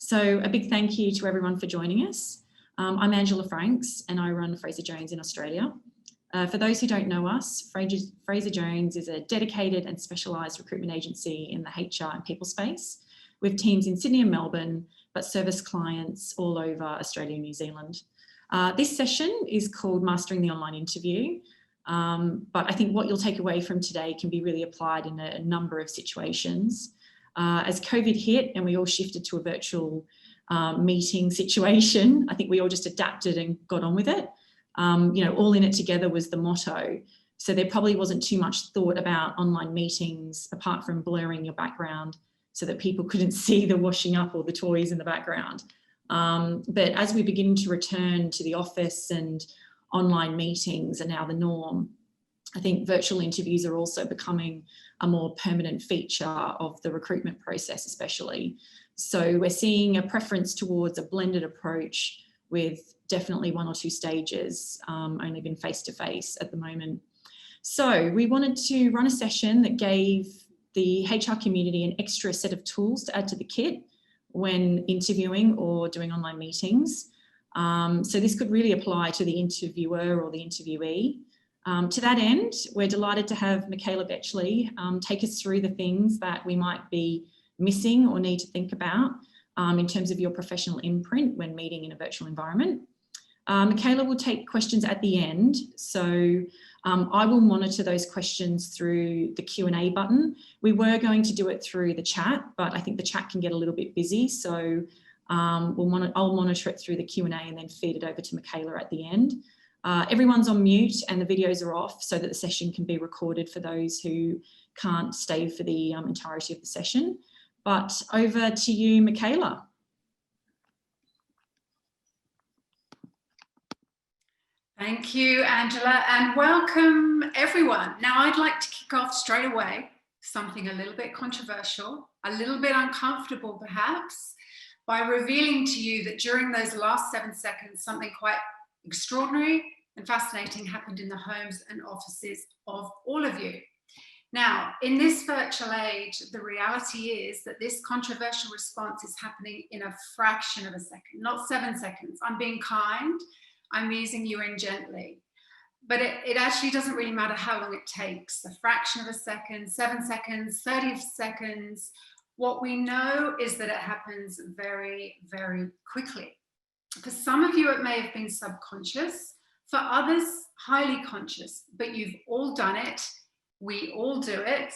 So a big thank you to everyone for joining us. I'm Angela Franks and I run Frazer Jones in Australia. For those who don't know us, Frazer Jones is a dedicated and specialised recruitment agency in the HR and people space, with teams in Sydney and Melbourne, but service clients all over Australia and New Zealand. This session is called Mastering the Online Interview, but I think what you'll take away from today can be really applied in a number of situations. As COVID hit and we all shifted to a virtual meeting situation, I think we all just adapted and got on with it. All in it together was the motto. So there probably wasn't too much thought about online meetings apart from blurring your background so that people couldn't see the washing up or the toys in the background. But as we begin to return to the office and online meetings are now the norm, I think virtual interviews are also becoming a more permanent feature of the recruitment process, especially. So we're seeing a preference towards a blended approach with definitely 1 or 2 stages, only been face-to-face at the moment. So we wanted to run a session that gave the HR community an extra set of tools to add to the kit when interviewing or doing online meetings. So this could really apply to the interviewer or the interviewee. To that end, we're delighted to have Michaela Betchley take us through the things that we might be missing or need to think about in terms of your professional imprint when meeting in a virtual environment. Michaela will take questions at the end, so I will monitor those questions through the Q&A button. We were going to do it through the chat, but I think the chat can get a little bit busy, so I'll monitor it through the Q&A and then feed it over to Michaela at the end. Everyone's on mute and the videos are off so that the session can be recorded for those who can't stay for the entirety of the session. But over to you, Michaela. Thank you, Angela, and welcome everyone. Now I'd like to kick off straight away something a little bit controversial, a little bit uncomfortable perhaps, by revealing to you that during those last 7 seconds, something quite extraordinary and fascinating happened in the homes and offices of all of you. Now, in this virtual age, the reality is that this controversial response is happening in a fraction of a second, not 7 seconds. I'm being kind. I'm easing you in gently, but it actually doesn't really matter how long it takes, a fraction of a second, 7 seconds, 30 seconds. What we know is that it happens very, very quickly. For some of you, it may have been subconscious, for others, highly conscious, but you've all done it. We all do it.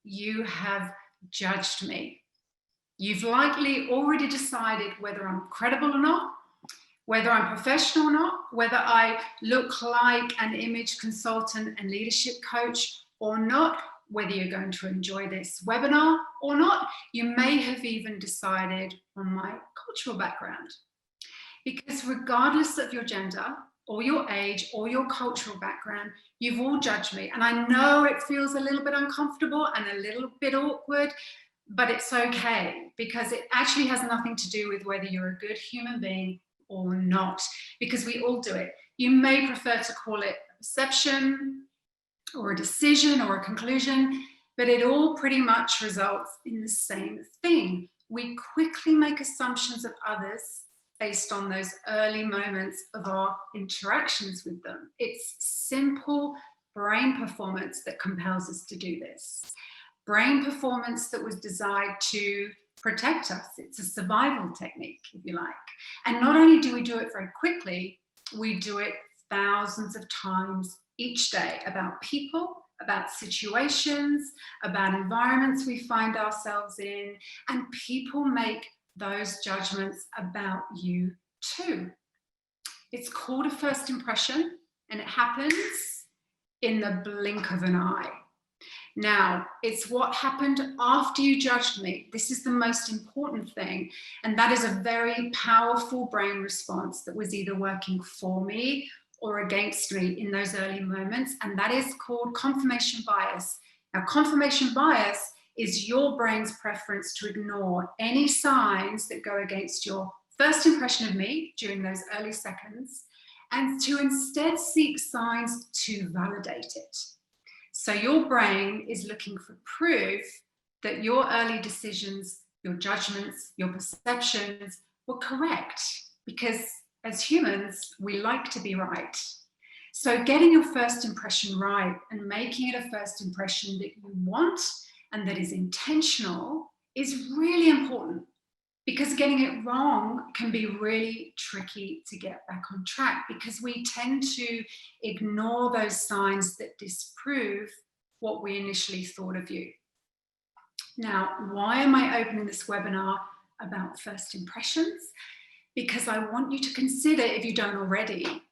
You have judged me. You've likely already decided whether I'm credible or not, whether I'm professional or not, whether I look like an image consultant and leadership coach or not, whether you're going to enjoy this webinar or not. You may have even decided on my cultural background. Because regardless of your gender or your age or your cultural background, you've all judged me. And I know it feels a little bit uncomfortable and a little bit awkward, but it's okay, because it actually has nothing to do with whether you're a good human being or not, because we all do it. You may prefer to call it a perception or a decision or a conclusion, but it all pretty much results in the same thing. We quickly make assumptions of others based on those early moments of our interactions with them. It's simple brain performance that compels us to do this. Brain performance that was designed to protect us. It's a survival technique, if you like. And not only do we do it very quickly, we do it thousands of times each day about people, about situations, about environments we find ourselves in, and people make those judgments about you too. It's called a first impression, and it happens in the blink of an eye. Now, it's what happened after you judged me. This is the most important thing. And that is a very powerful brain response that was either working for me or against me in those early moments. And that is called confirmation bias. Now, confirmation bias is your brain's preference to ignore any signs that go against your first impression of me during those early seconds, and to instead seek signs to validate it. So your brain is looking for proof that your early decisions your judgments, your perceptions were correct, because as humans, we like to be right. So getting your first impression right and making it a first impression that you want and that is intentional is really important, because getting it wrong can be really tricky to get back on track, because we tend to ignore those signs that disprove what we initially thought of you. Now, why am I opening this webinar about first impressions? Because I want you to consider, if you don't already,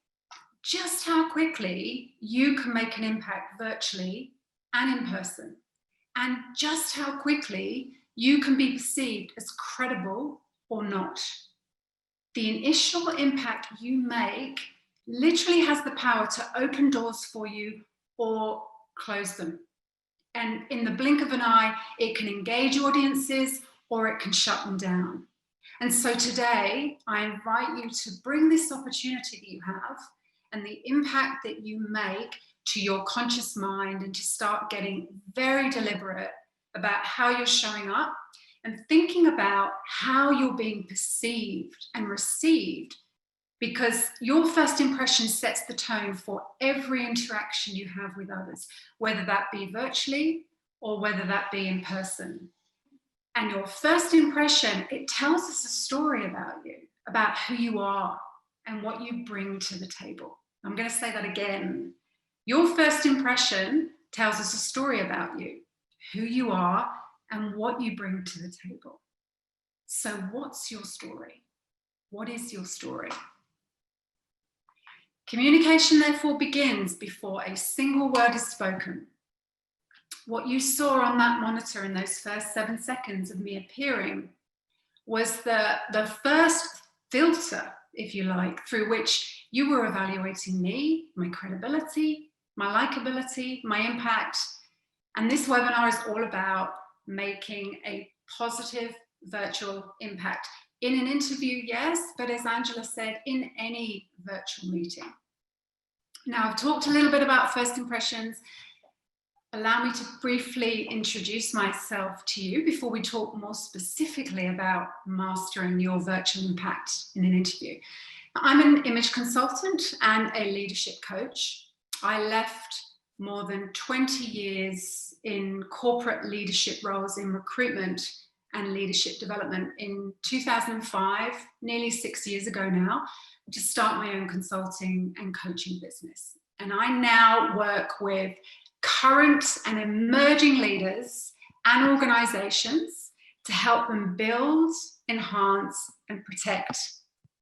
just how quickly you can make an impact virtually and in person, and just how quickly you can be perceived as credible or not. The initial impact you make literally has the power to open doors for you or close them. And in the blink of an eye, it can engage audiences or it can shut them down. And so today, I invite you to bring this opportunity that you have and the impact that you make to your conscious mind, and to start getting very deliberate about how you're showing up and thinking about how you're being perceived and received, because your first impression sets the tone for every interaction you have with others, whether that be virtually or whether that be in person. And your first impression, it tells us a story about you, about who you are and what you bring to the table. I'm going to say that again. Your first impression tells us a story about you, who you are, and what you bring to the table. So what's your story? What is your story? Communication, therefore, begins before a single word is spoken. What you saw on that monitor in those first 7 seconds of me appearing was the first filter, if you like, through which you were evaluating me, my credibility, my likability, my impact. And this webinar is all about making a positive virtual impact. In an interview, yes, but as Angela said, in any virtual meeting. Now, I've talked a little bit about first impressions. Allow me to briefly introduce myself to you before we talk more specifically about mastering your virtual impact in an interview. I'm an image consultant and a leadership coach. I left more than 20 years in corporate leadership roles in recruitment and leadership development in 2005, nearly 6 years ago now, to start my own consulting and coaching business. And I now work with current and emerging leaders and organizations to help them build, enhance, and protect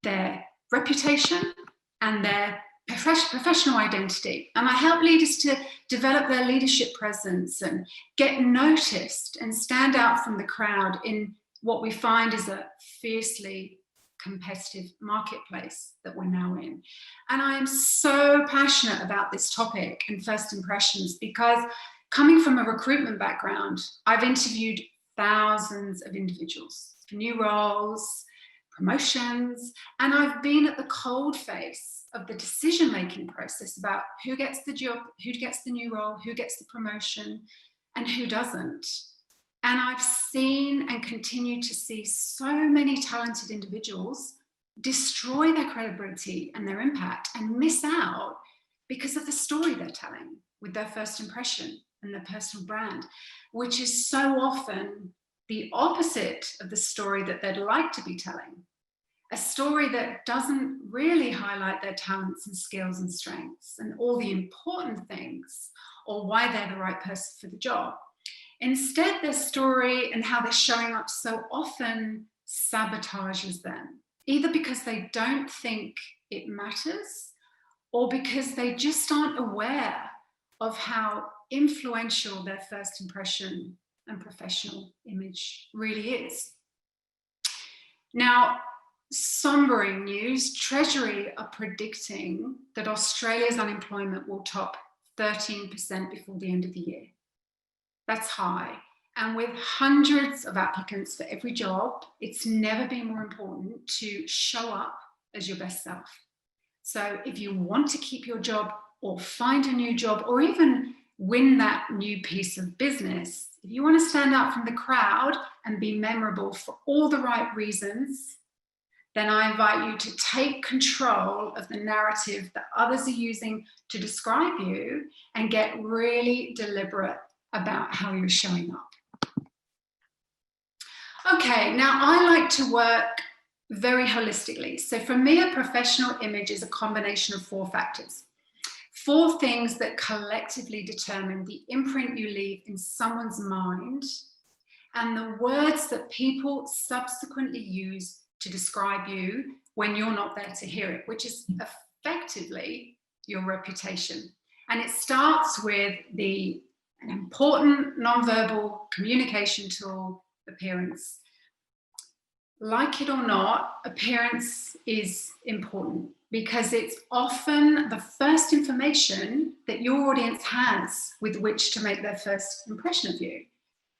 their reputation and their professional identity. And I help leaders to develop their leadership presence and get noticed and stand out from the crowd in what we find is a fiercely competitive marketplace that we're now in. And I am so passionate about this topic and first impressions, because coming from a recruitment background, I've interviewed thousands of individuals for new roles, promotions, and I've been at the cold face of the decision-making process about who gets the job, who gets the new role, who gets the promotion, and who doesn't. And I've seen and continue to see so many talented individuals destroy their credibility and their impact and miss out because of the story they're telling with their first impression and their personal brand, which is so often the opposite of the story that they'd like to be telling. A story that doesn't really highlight their talents and skills and strengths and all the important things or why they're the right person for the job. Instead, their story and how they're showing up so often sabotages them, either because they don't think it matters or because they just aren't aware of how influential their first impression and professional image really is. Now, sombering news, Treasury are predicting that Australia's unemployment will top 13% before the end of the year. That's high. And with hundreds of applicants for every job, it's never been more important to show up as your best self. So if you want to keep your job or find a new job or even win that new piece of business, if you want to stand out from the crowd and be memorable for all the right reasons, then I invite you to take control of the narrative that others are using to describe you and get really deliberate about how you're showing up. Okay, now I like to work very holistically. So for me, a professional image is a combination of 4 factors. 4 things that collectively determine the imprint you leave in someone's mind and the words that people subsequently use to describe you when you're not there to hear it, which is effectively your reputation. And it starts with an important nonverbal communication tool, appearance. Like it or not, appearance is important because it's often the first information that your audience has with which to make their first impression of you.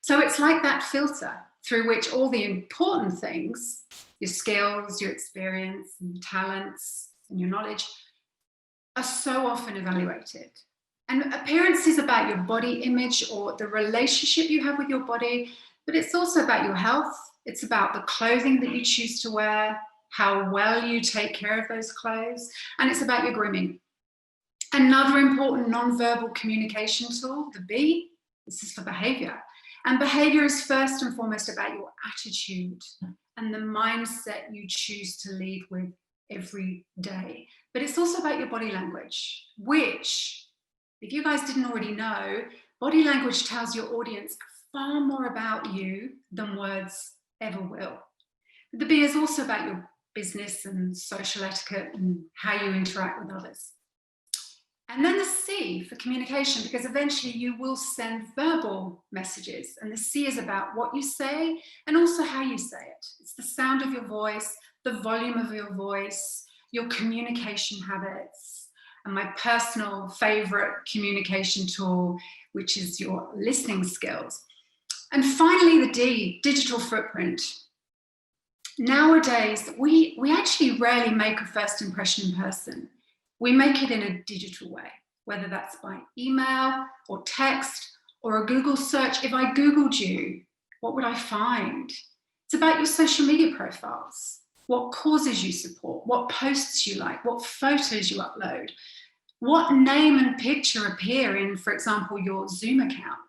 So it's like that filter through which all the important things, your skills, your experience, and talents, and your knowledge, are so often evaluated. And appearance is about your body image or the relationship you have with your body, but it's also about your health. It's about the clothing that you choose to wear, how well you take care of those clothes, and it's about your grooming. Another important non-verbal communication tool, the B, this is for behavior. And behavior is first and foremost about your attitude and the mindset you choose to lead with every day. But it's also about your body language, which, if you guys didn't already know, body language tells your audience far more about you than words ever will. The B is also about your business and social etiquette and how you interact with others. And then the C for communication, because eventually you will send verbal messages. And the C is about what you say and also how you say it. It's the sound of your voice, the volume of your voice, your communication habits, and my personal favorite communication tool, which is your listening skills. And finally, the D, digital footprint. Nowadays, we actually rarely make a first impression in person. We make it in a digital way, whether that's by email or text or a Google search. If I Googled you, what would I find? It's about your social media profiles, what causes you support, what posts you like, what photos you upload, what name and picture appear in, for example, your Zoom account.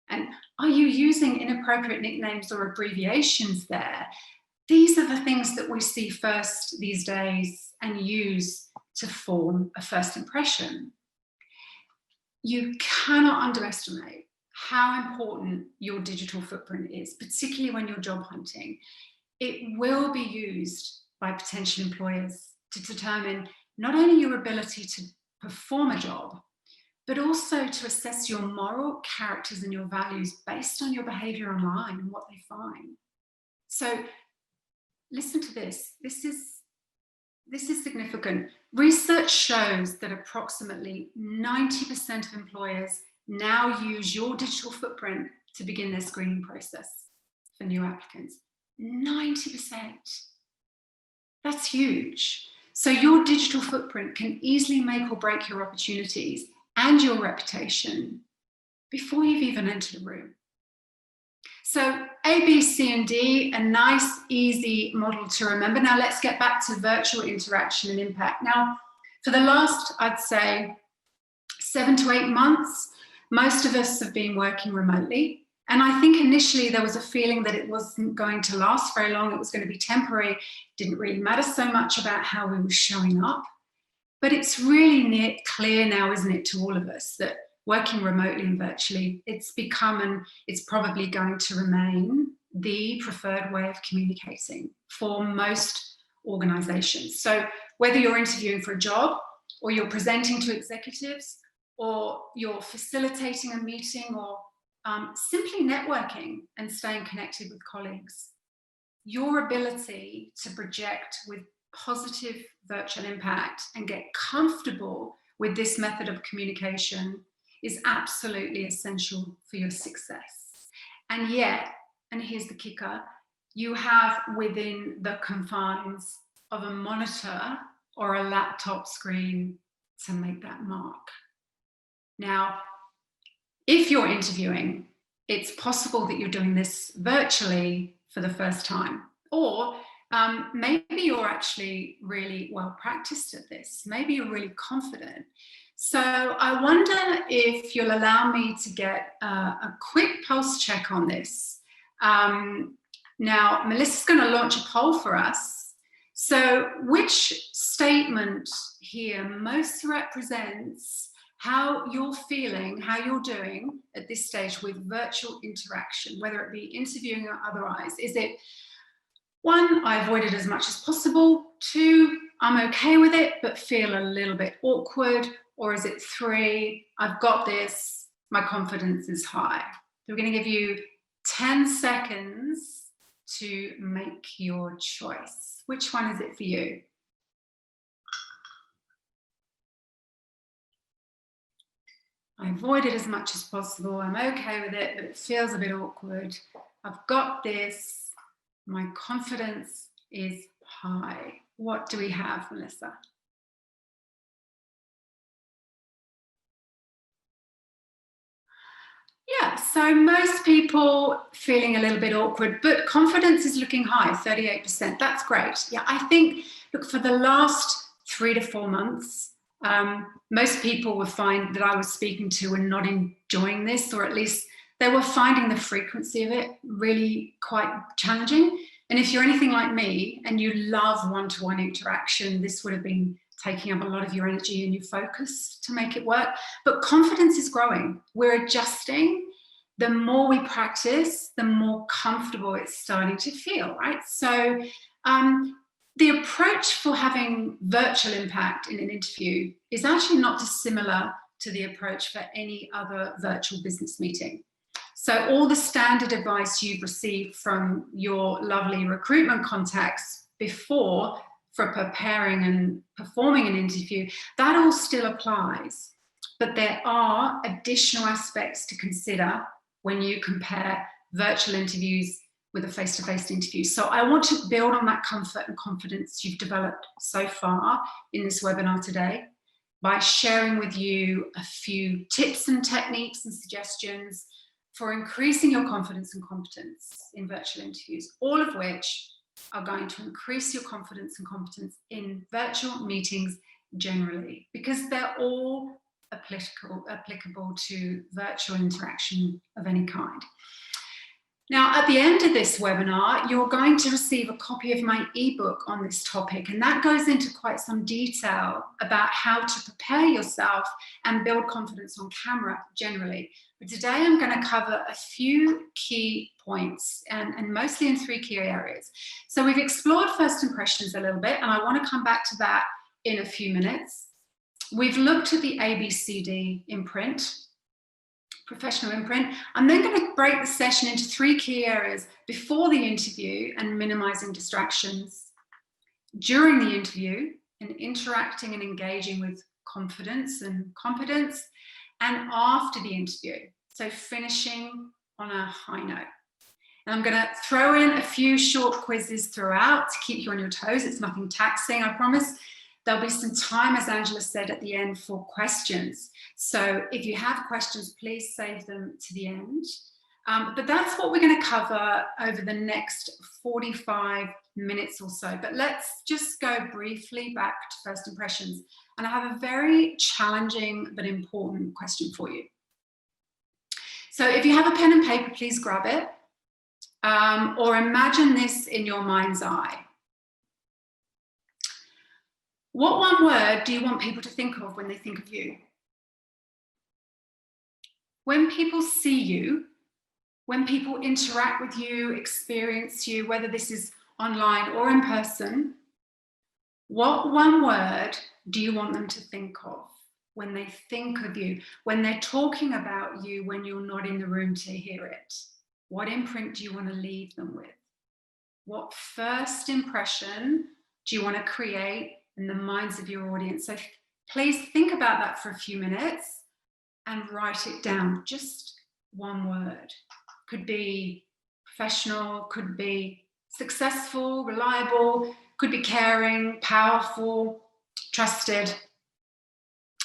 And are you using inappropriate nicknames or abbreviations there? These are the things that we see first these days and use to form a first impression. You cannot underestimate how important your digital footprint is, particularly when you're job hunting. It will be used by potential employers to determine not only your ability to perform a job, but also to assess your moral characters and your values based on your behavior online and what they find. So listen to this. This is significant. Research shows that approximately 90% of employers now use your digital footprint to begin their screening process for new applicants. 90%. That's huge. So your digital footprint can easily make or break your opportunities and your reputation before you've even entered a room. So A, B, C, and D, a nice, easy model to remember. Now let's get back to virtual interaction and impact. Now, for the last, I'd say, 7 to 8 months, most of us have been working remotely. And I think initially there was a feeling that it wasn't going to last very long. It was going to be temporary. It didn't really matter so much about how we were showing up. But it's really clear now, isn't it, to all of us that working remotely and virtually, it's become and it's probably going to remain the preferred way of communicating for most organizations. So whether you're interviewing for a job or you're presenting to executives or you're facilitating a meeting or simply networking and staying connected with colleagues, your ability to project with positive virtual impact and get comfortable with this method of communication is absolutely essential for your success. And yet, and here's the kicker, you have within the confines of a monitor or a laptop screen to make that mark. Now, if you're interviewing, it's possible that you're doing this virtually for the first time, or maybe you're actually really well practiced at this. Maybe you're really confident. So I wonder if you'll allow me to get a quick pulse check on this. Now, Melissa's going to launch a poll for us. So which statement here most represents how you're feeling, how you're doing at this stage with virtual interaction, whether it be interviewing or otherwise? Is it 1, I avoid it as much as possible; 2, I'm okay with it but feel a little bit awkward; or is it 3, I've got this, my confidence is high? So we're going to give you 10 seconds to make your choice. Which one is it for you? I avoid it as much as possible. I'm okay with it, but it feels a bit awkward. I've got this. My confidence is high. What do we have, Melissa? Yeah, so most people feeling a little bit awkward, but confidence is looking high, 38%. That's great. Yeah, I think, look, for the last 3 to 4 months, most people were finding that I was speaking to were not enjoying this, or at least they were finding the frequency of it really quite challenging. And if you're anything like me and you love one-to-one interaction, this would have been taking up a lot of your energy and your focus to make it work. But confidence is growing. We're adjusting. The more we practice, the more comfortable it's starting to feel, right? So the approach for having virtual impact in an interview is actually not dissimilar to the approach for any other virtual business meeting. So all the standard advice you've received from your lovely recruitment contacts before for preparing and performing an interview, that all still applies. But there are additional aspects to consider when you compare virtual interviews with a face-to-face interview. So I want to build on that comfort and confidence you've developed so far in this webinar today by sharing with you a few tips and techniques and suggestions for increasing your confidence and competence in virtual interviews, all of which are going to increase your confidence and competence in virtual meetings generally, because they're all applicable to virtual interaction of any kind. Now, at the end of this webinar, you're going to receive a copy of my ebook on this topic, and that goes into quite some detail about how to prepare yourself and build confidence on camera generally. But today I'm going to cover a few key points, and mostly in 3 key areas. So we've explored first impressions a little bit, and I want to come back to that in a few minutes. We've looked at the ABCD imprint, professional imprint. I'm then going to break the session into 3 key areas: before the interview and minimizing distractions, during the interview and interacting and engaging with confidence and competence, and after the interview, so finishing on a high note. And I'm going to throw in a few short quizzes throughout to keep you on your toes. It's nothing taxing, I promise. There'll be some time, as Angela said, at the end for questions. So if you have questions, please save them to the end. But that's what we're going to cover over the next 45 minutes or so. But let's just go briefly back to first impressions. And I have a very challenging but important question for you. So if you have a pen and paper, please grab it. Or imagine this in your mind's eye. What one word do you want people to think of when they think of you? When people see you, when people interact with you, experience you, whether this is online or in person, what one word do you want them to think of when they think of you, when they're talking about you, when you're not in the room to hear it? What imprint do you want to leave them with? What first impression do you want to create in the minds of your audience? So please think about that for a few minutes and write it down. Just one word. Could be professional, could be successful, reliable, could be caring, powerful, trusted.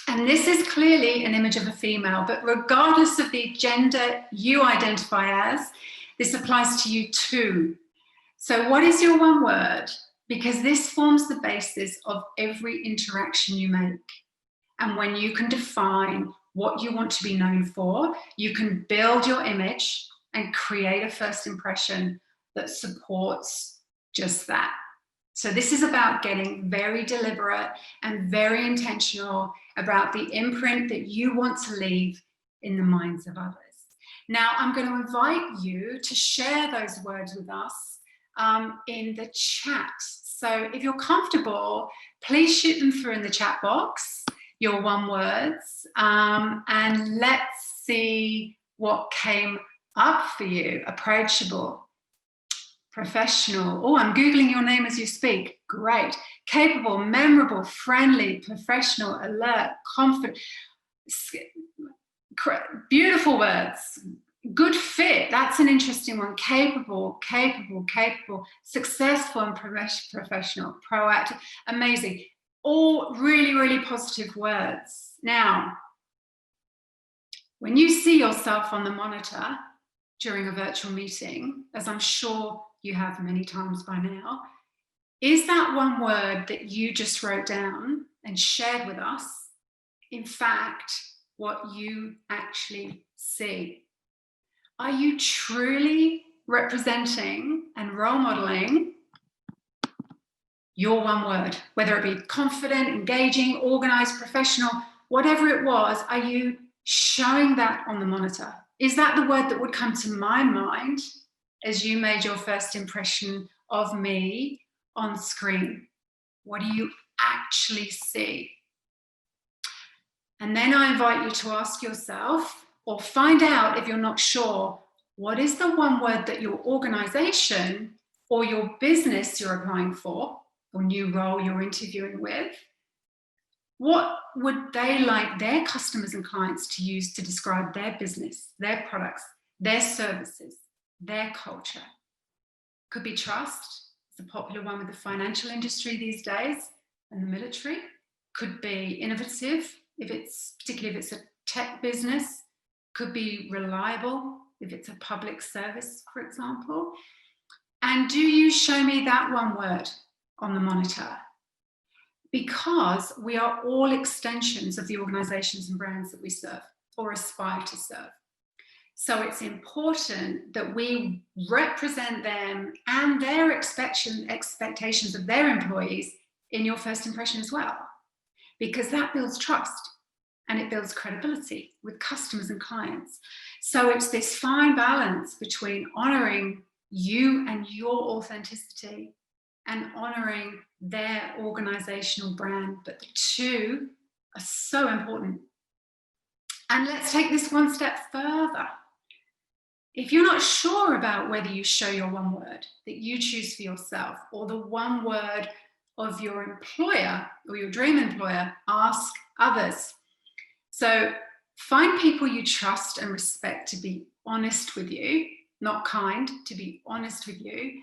And this is clearly an image of a female, but regardless of the gender you identify as, this applies to you too. So what is your one word? Because this forms the basis of every interaction you make. And when you can define what you want to be known for, you can build your image and create a first impression that supports just that. So this is about getting very deliberate and very intentional about the imprint that you want to leave in the minds of others. Now, I'm going to invite you to share those words with us in the chat. So if you're comfortable, please shoot them through in the chat box, your one words, and let's see what came up for you. Approachable, professional. Oh, I'm Googling your name as you speak. Great. Capable, memorable, friendly, professional, alert, confident. Beautiful words. Good fit. That's an interesting one. Capable, capable, capable, successful and professional, proactive, amazing. All really, really positive words. Now, when you see yourself on the monitor during a virtual meeting, as I'm sure you have many times by now, is that one word that you just wrote down and shared with us, in fact, what you actually see? Are you truly representing and role modeling your one word, whether it be confident, engaging, organized, professional, whatever it was? Are you showing that on the monitor? Is that the word that would come to my mind as you made your first impression of me on screen? What do you actually see? And then I invite you to ask yourself, or find out if you're not sure, what is the one word that your organization or your business you're applying for, or new role you're interviewing with, what would they like their customers and clients to use to describe their business, their products, their services, their culture? Could be trust. It's a popular one with the financial industry these days and the military. Could be innovative, particularly if it's a tech business. Could be reliable if it's a public service, for example. And do you show me that one word on the monitor? Because we are all extensions of the organizations and brands that we serve or aspire to serve. So it's important that we represent them and their expectations of their employees in your first impression as well, because that builds trust and it builds credibility with customers and clients. So it's this fine balance between honoring you and your authenticity and honoring their organizational brand, but the two are so important. And let's take this one step further. If you're not sure about whether you show your one word that you choose for yourself or the one word of your employer or your dream employer, ask others. So find people you trust and respect to be honest with you, not kind, to be honest with you,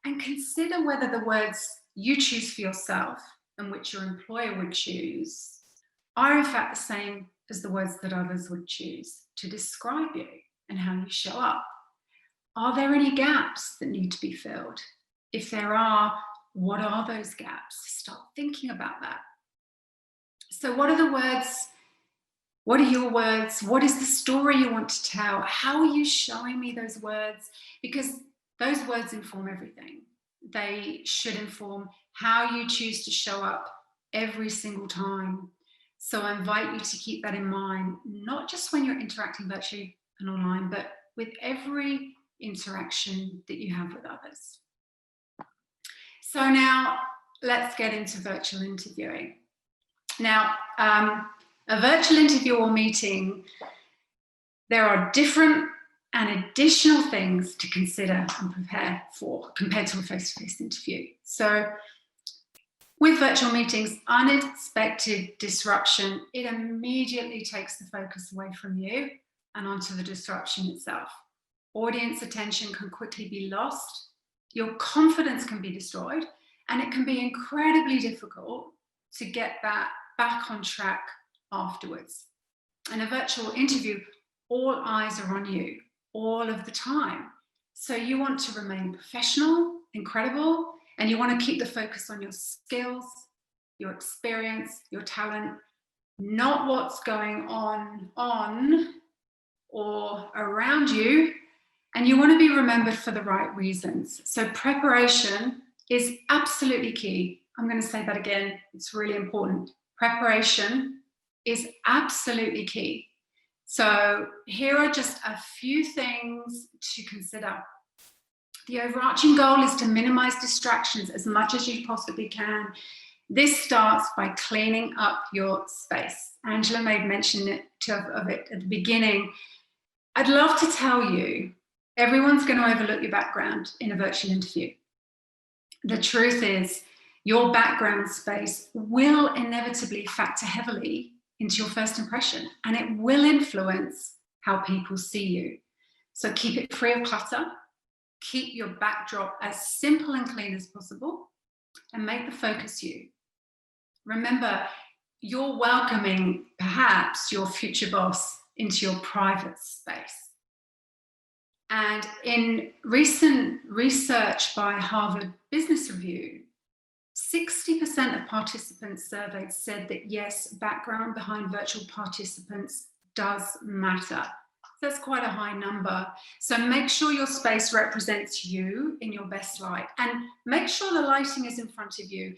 and consider whether the words you choose for yourself and which your employer would choose are in fact the same as the words that others would choose to describe you and how you show up. Are there any gaps that need to be filled? If there are, what are those gaps? Start thinking about that. So what are the words? What are your words? What is the story you want to tell? How are you showing me those words? Because those words inform everything. They should inform how you choose to show up every single time. So I invite you to keep that in mind, not just when you're interacting virtually and online, but with every interaction that you have with others. So now let's get into virtual interviewing. Now, a virtual interview or meeting, there are different and additional things to consider and prepare for compared to a face-to-face interview. So with virtual meetings, unexpected disruption, it immediately takes the focus away from you and onto the disruption itself. Audience attention can quickly be lost, your confidence can be destroyed, and it can be incredibly difficult to get that back on track afterwards. In a virtual interview, all eyes are on you all of the time. So you want to remain professional, incredible, and you want to keep the focus on your skills, your experience, your talent, not what's going on or around you. And you want to be remembered for the right reasons. So preparation is absolutely key. I'm going to say that again. It's really important. Preparation is absolutely key. So here are just a few things to consider. The overarching goal is to minimize distractions as much as you possibly can. This starts by cleaning up your space. Angela made mention of it at the beginning. I'd love to tell you, everyone's going to overlook your background in a virtual interview. The truth is, your background space will inevitably factor heavily into your first impression, and it will influence how people see you. So keep it free of clutter, keep your backdrop as simple and clean as possible, and make the focus you. Remember, you're welcoming perhaps your future boss into your private space. And in recent research by Harvard Business Review, 60% of participants surveyed said that yes, background behind virtual participants does matter. That's quite a high number. So make sure your space represents you in your best light, and make sure the lighting is in front of you.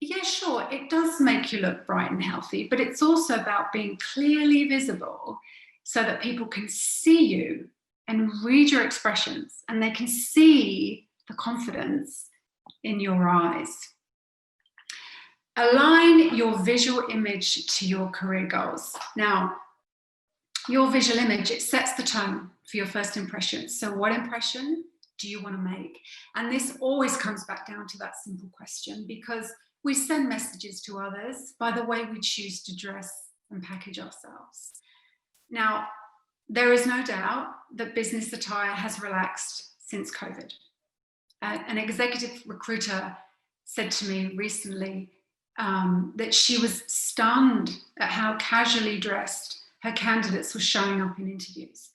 Yeah, sure, it does make you look bright and healthy, but it's also about being clearly visible so that people can see you and read your expressions, and they can see the confidence in your eyes. Align your visual image to your career goals. Now, your visual image, it sets the tone for your first impression. So what impression do you want to make? And this always comes back down to that simple question, because we send messages to others by the way we choose to dress and package ourselves. Now, there is no doubt that business attire has relaxed since COVID. An executive recruiter said to me recently that she was stunned at how casually dressed her candidates were showing up in interviews.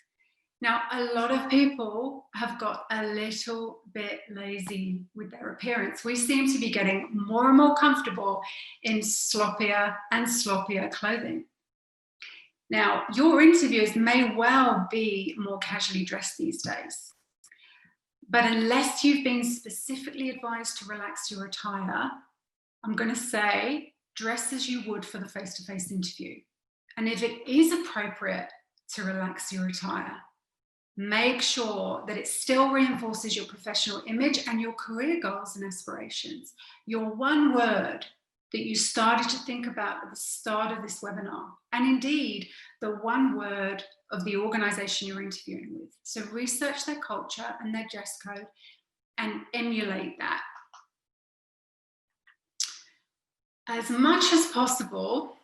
Now, a lot of people have got a little bit lazy with their appearance. We seem to be getting more and more comfortable in sloppier and sloppier clothing. Now, your interviewers may well be more casually dressed these days, but unless you've been specifically advised to relax your attire, I'm going to say dress as you would for the face-to-face interview. And if it is appropriate to relax your attire, make sure that it still reinforces your professional image and your career goals and aspirations. Your one word that you started to think about at the start of this webinar, and indeed the one word of the organization you're interviewing with. So research their culture and their dress code and emulate that. As much as possible,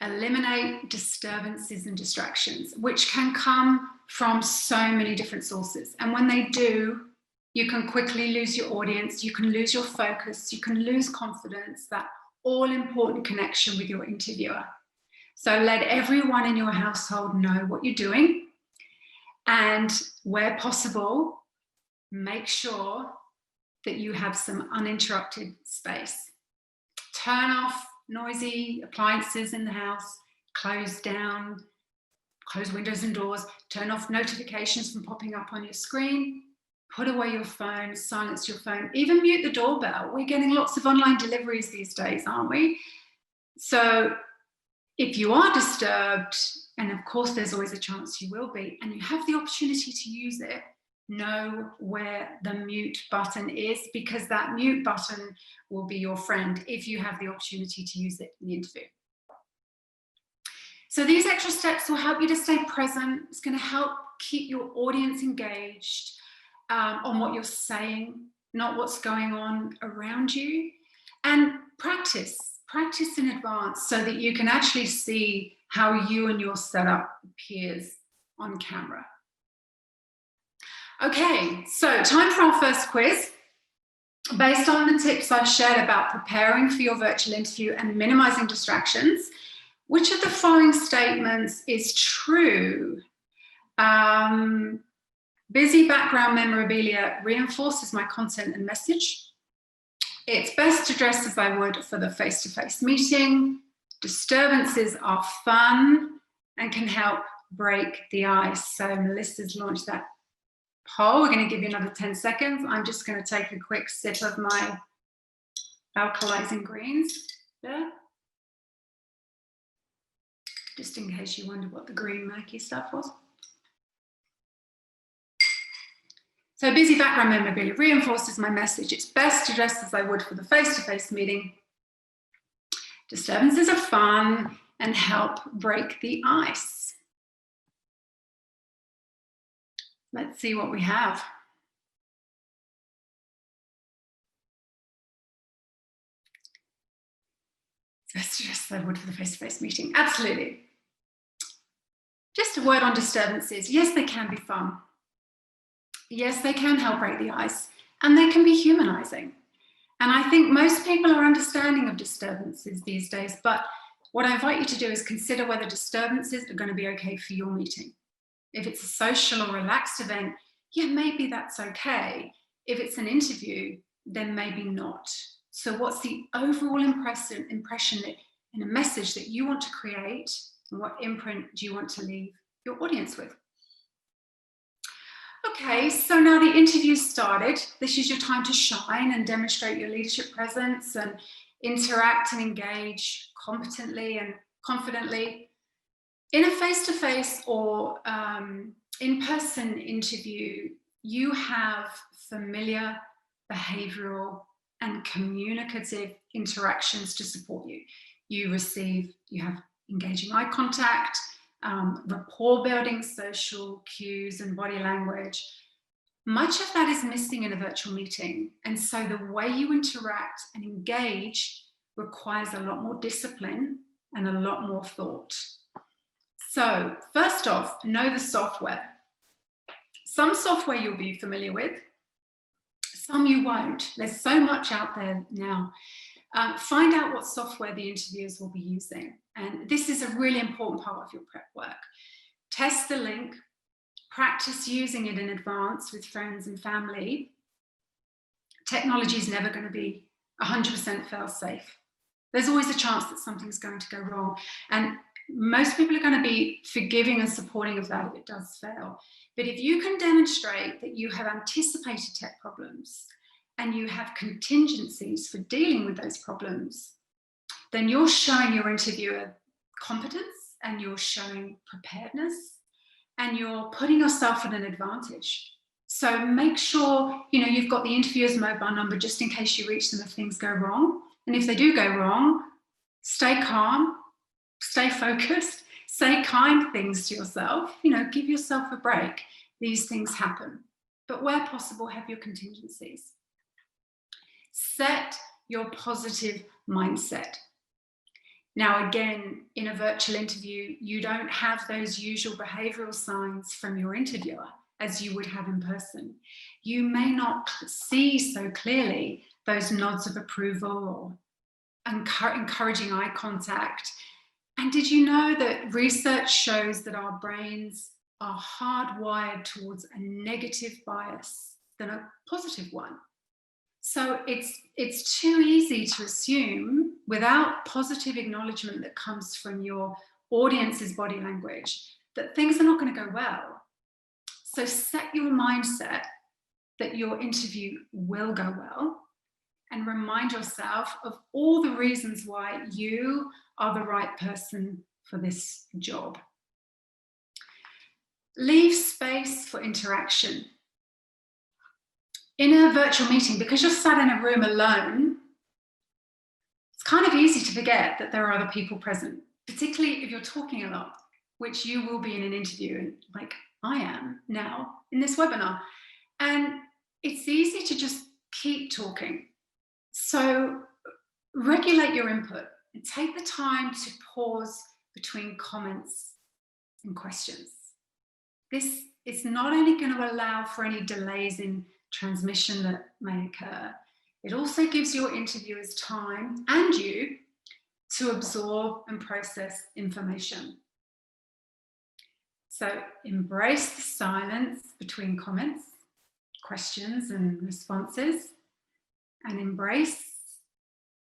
eliminate disturbances and distractions, which can come from so many different sources. And when they do, you can quickly lose your audience, you can lose your focus, you can lose confidence, that all-important connection with your interviewer. So let everyone in your household know what you're doing, and where possible, make sure that you have some uninterrupted space. Turn off noisy appliances in the house, close windows and doors, turn off notifications from popping up on your screen, put away your phone, silence your phone, even mute the doorbell. We're getting lots of online deliveries these days, aren't we? So if you are disturbed, and of course there's always a chance you will be, and you have the opportunity to use it, know where the mute button is, because that mute button will be your friend if you have the opportunity to use it in the interview. So these extra steps will help you to stay present. It's going to help keep your audience engaged on what you're saying, not what's going on around you. And practice in advance so that you can actually see how you and your setup appears on camera. Okay, so time for our first quiz. Based on the tips I've shared about preparing for your virtual interview and minimizing distractions, Which of the following statements is true? Busy background memorabilia reinforces my content and message. It's best to dress as I would for the face-to-face meeting. Disturbances are fun and can help break the ice. So Melissa's launched that poll. We're going to give you another 10 seconds. I'm just going to take a quick sip of my alkalizing greens there. Just in case you wonder what the green murky stuff was. So busy background memorabilia reinforces my message. It's best to dress as I would for the face-to-face meeting. Disturbances are fun and help break the ice. Let's see what we have. It's best to dress as I would for the face-to-face meeting. Absolutely. Just a word on disturbances. Yes, they can be fun. Yes, they can help break the ice, and they can be humanizing. And I think most people are understanding of disturbances these days, but what I invite you to do is consider whether disturbances are going to be okay for your meeting. If it's a social or relaxed event, yeah, maybe that's okay. If it's an interview, then maybe not. So what's the overall impression that, and a message that you want to create, and what imprint do you want to leave your audience with? Okay, so now the interview's started. This is your time to shine and demonstrate your leadership presence and interact and engage competently and confidently. In a face-to-face or in-person interview, you have familiar behavioral and communicative interactions to support you. You have engaging eye contact, rapport building, social cues and body language. Much of that is missing in a virtual meeting. And so the way you interact and engage requires a lot more discipline and a lot more thought. So first off, know the software. Some software you'll be familiar with, some you won't. There's so much out there now. Find out what software the interviewers will be using. And this is a really important part of your prep work. Test the link, practice using it in advance with friends and family. Technology is never going to be 100% fail-safe. There's always a chance that something's going to go wrong. And most people are going to be forgiving and supporting of that if it does fail. But if you can demonstrate that you have anticipated tech problems and you have contingencies for dealing with those problems, then you're showing your interviewer competence and you're showing preparedness and you're putting yourself at an advantage. So make sure you've got the interviewer's mobile number just in case you reach them if things go wrong. And if they do go wrong, stay calm, stay focused, say kind things to yourself, give yourself a break. These things happen. But where possible, have your contingencies. Set your positive mindset. Now, again, in a virtual interview, you don't have those usual behavioral signs from your interviewer as you would have in person. You may not see so clearly those nods of approval or encouraging eye contact. And did you know that research shows that our brains are hardwired towards a negative bias than a positive one? So it's too easy to assume without positive acknowledgement that comes from your audience's body language that things are not going to go well. So set your mindset that your interview will go well and remind yourself of all the reasons why you are the right person for this job. Leave space for interaction. In a virtual meeting, because you're sat in a room alone, it's kind of easy to forget that there are other people present, particularly if you're talking a lot, which you will be in an interview, like I am now in this webinar. And it's easy to just keep talking. So regulate your input and take the time to pause between comments and questions. This is not only going to allow for any delays in transmission that may occur, it also gives your interviewers time and you to absorb and process information. So embrace the silence between comments, questions and responses, and embrace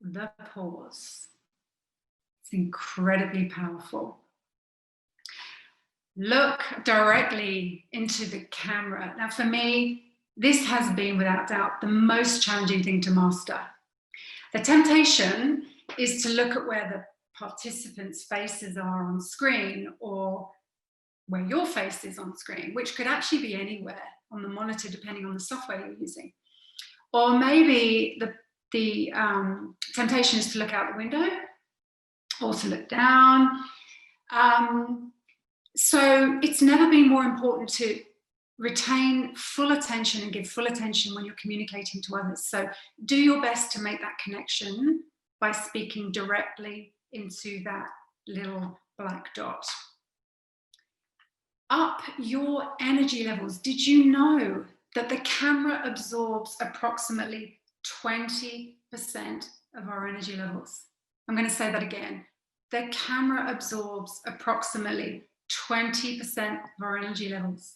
the pause. It's incredibly powerful. Look directly into the camera. Now, for me, this has been, without doubt, the most challenging thing to master. The temptation is to look at where the participants' faces are on screen, or where your face is on screen, which could actually be anywhere on the monitor, depending on the software you're using. Or maybe the temptation is to look out the window or to look down. So it's never been more important to retain full attention and give full attention when you're communicating to others. So do your best to make that connection by speaking directly into that little black dot. Up your energy levels. Did you know that the camera absorbs approximately 20% of our energy levels? I'm going to say that again. The camera absorbs approximately 20% of our energy levels.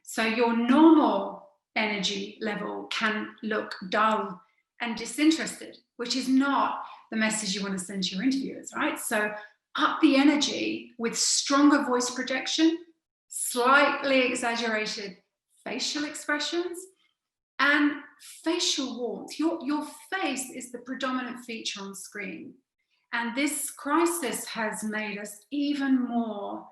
So your normal energy level can look dull and disinterested, which is not the message you want to send to your interviewers, right? So up the energy with stronger voice projection, slightly exaggerated facial expressions, and facial warmth. Your face is the predominant feature on screen. And this crisis has made us even more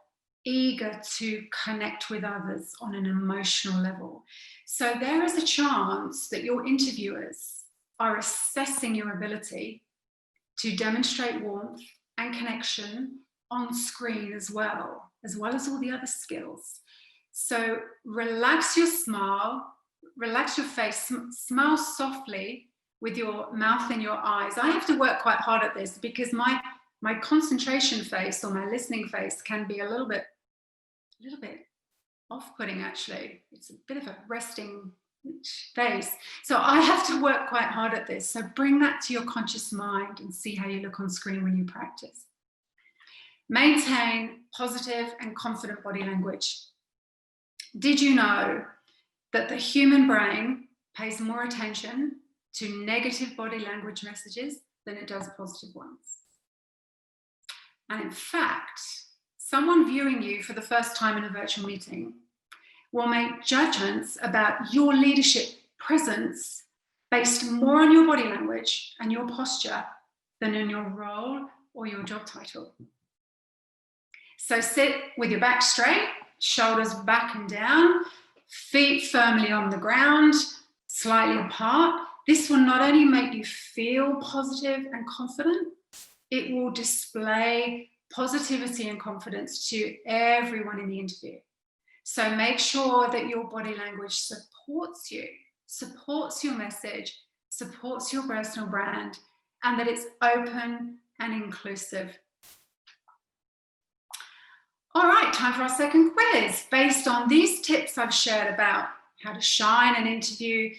eager to connect with others on an emotional level. So there is a chance that your interviewers are assessing your ability to demonstrate warmth and connection on screen as well as all the other skills. So relax your smile, relax your face, smile softly with your mouth and your eyes. I have to work quite hard at this because my concentration face or my listening face can be a little bit off-putting, actually. It's a bit of a resting face. So I have to work quite hard at this. So bring that to your conscious mind and see how you look on screen when you practice. Maintain positive and confident body language. Did you know that the human brain pays more attention to negative body language messages than it does positive ones? And in fact, someone viewing you for the first time in a virtual meeting will make judgments about your leadership presence based more on your body language and your posture than on your role or your job title. So sit with your back straight, shoulders back and down, feet firmly on the ground, slightly apart. This will not only make you feel positive and confident, it will display positivity and confidence to everyone in the interview. So make sure that your body language supports you, supports your message, supports your personal brand, and that it's open and inclusive. All right, time for our second quiz. Based on these tips I've shared about how to shine in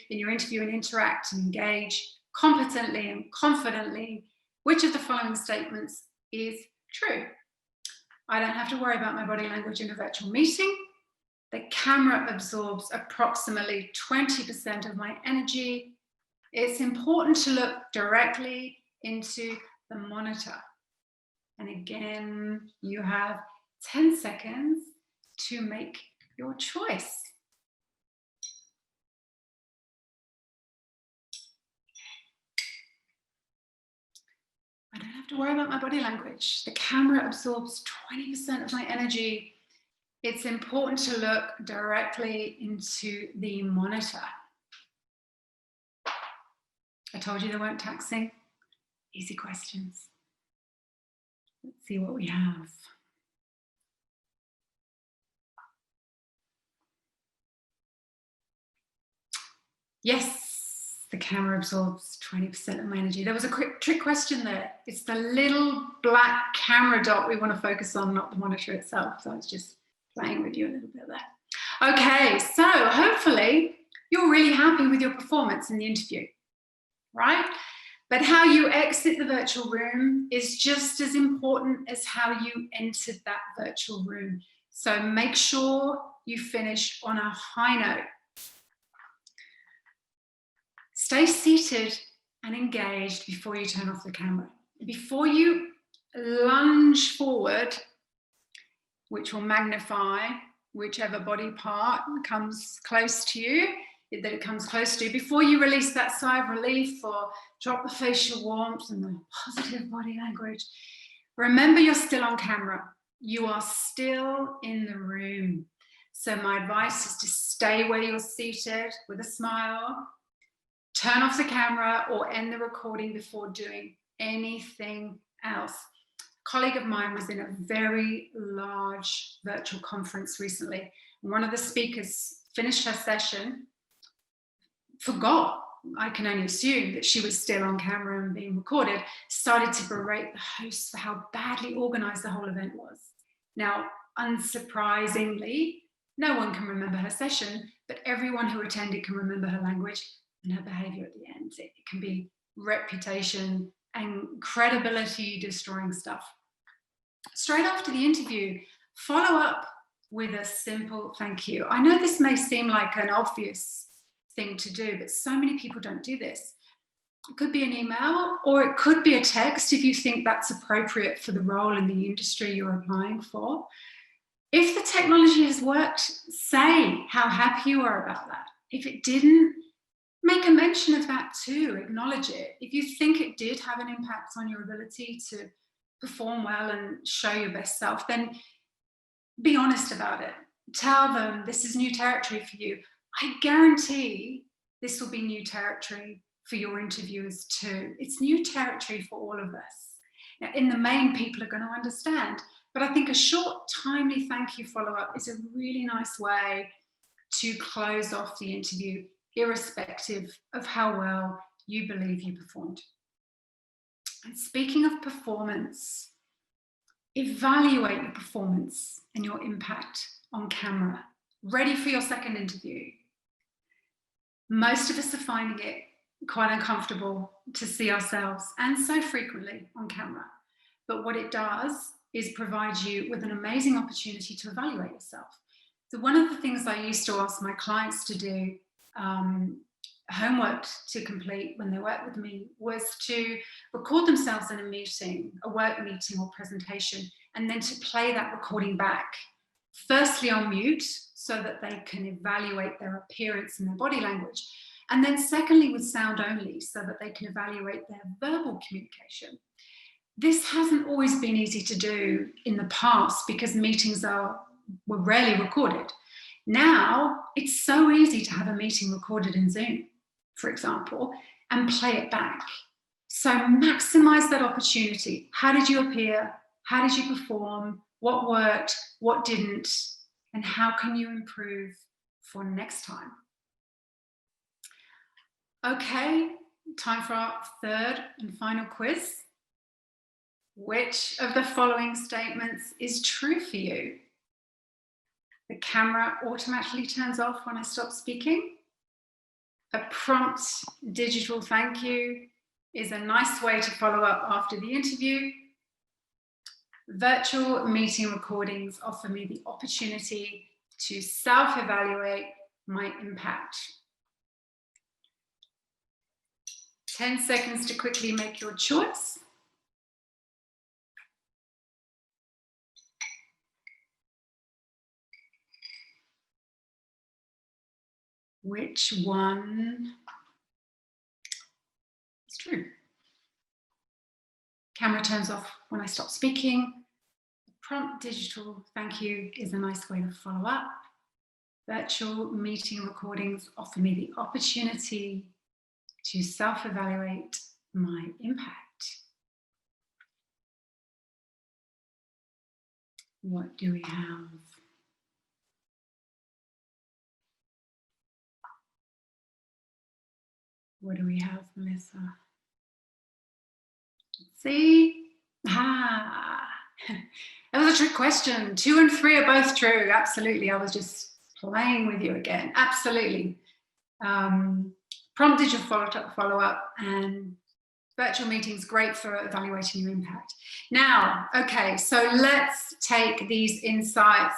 your interview and interact and engage competently and confidently, which of the following statements is true? I don't have to worry about my body language in a virtual meeting. The camera absorbs approximately 20% of my energy. It's important to look directly into the monitor. And again, you have 10 seconds to make your choice. I don't have to worry about my body language. The camera absorbs 20% of my energy. It's important to look directly into the monitor. I told you they weren't taxing. Easy questions. Let's see what we have. Yes, the camera absorbs 20% of my energy. There was a quick trick question there. It's the little black camera dot we want to focus on, not the monitor itself. So I was just playing with you a little bit there. Okay, so hopefully you're really happy with your performance in the interview, right? But how you exit the virtual room is just as important as how you entered that virtual room. So make sure you finish on a high note. Stay seated and engaged before you turn off the camera. Before you lunge forward, which will magnify whichever body part comes close to you, that it comes close to. Before you release that sigh of relief or drop the facial warmth and the positive body language, remember you're still on camera. You are still in the room. So my advice is to stay where you're seated with a smile, turn off the camera or end the recording before doing anything else. A colleague of mine was in a very large virtual conference recently. One of the speakers finished her session, forgot, I can only assume, that she was still on camera and being recorded, started to berate the host for how badly organized the whole event was. Now, unsurprisingly, no one can remember her session, but everyone who attended can remember her language and her behavior at the end. It can be reputation and credibility destroying stuff. Straight after the interview, follow up with a simple thank you. I know this may seem like an obvious thing to do, but so many people don't do this. It could be an email or it could be a text if you think that's appropriate for the role in the industry you're applying for. If the technology has worked, say how happy you are about that. If it didn't, make a mention of that too, acknowledge it. If you think it did have an impact on your ability to perform well and show your best self, then be honest about it. Tell them this is new territory for you. I guarantee this will be new territory for your interviewers too. It's new territory for all of us. Now, in the main, people are going to understand, but I think a short, timely thank you follow-up is a really nice way to close off the interview, irrespective of how well you believe you performed. And speaking of performance, evaluate your performance and your impact on camera. Ready for your second interview. Most of us are finding it quite uncomfortable to see ourselves, and so frequently, on camera. But what it does is provide you with an amazing opportunity to evaluate yourself. So one of the things I used to ask my clients to do, homework to complete when they work with me, was to record themselves in a meeting, a work meeting or presentation, and then to play that recording back. Firstly on mute, so that they can evaluate their appearance and their body language. And then secondly with sound only, so that they can evaluate their verbal communication. This hasn't always been easy to do in the past because meetings were rarely recorded. Now, it's so easy to have a meeting recorded in Zoom, for example, and play it back. So maximize that opportunity. How did you appear? How did you perform? What worked? What didn't? And how can you improve for next time? Okay, time for our third and final quiz. Which of the following statements is true for you? The camera automatically turns off when I stop speaking. A prompt digital thank you is a nice way to follow up after the interview. Virtual meeting recordings offer me the opportunity to self-evaluate my impact. 10 seconds to quickly make your choice. Which one is true? Camera turns off when I stop speaking. Prompt digital thank you is a nice way to follow up. Virtual meeting recordings offer me the opportunity to self-evaluate my impact. What do we have? What do we have, Melissa? Let's see. That was a trick question. 2 and 3 are both true. Absolutely. I was just playing with you again. Absolutely. Prompt digital follow-up and Virtual meetings, great for evaluating your impact. Now, okay, so let's take these insights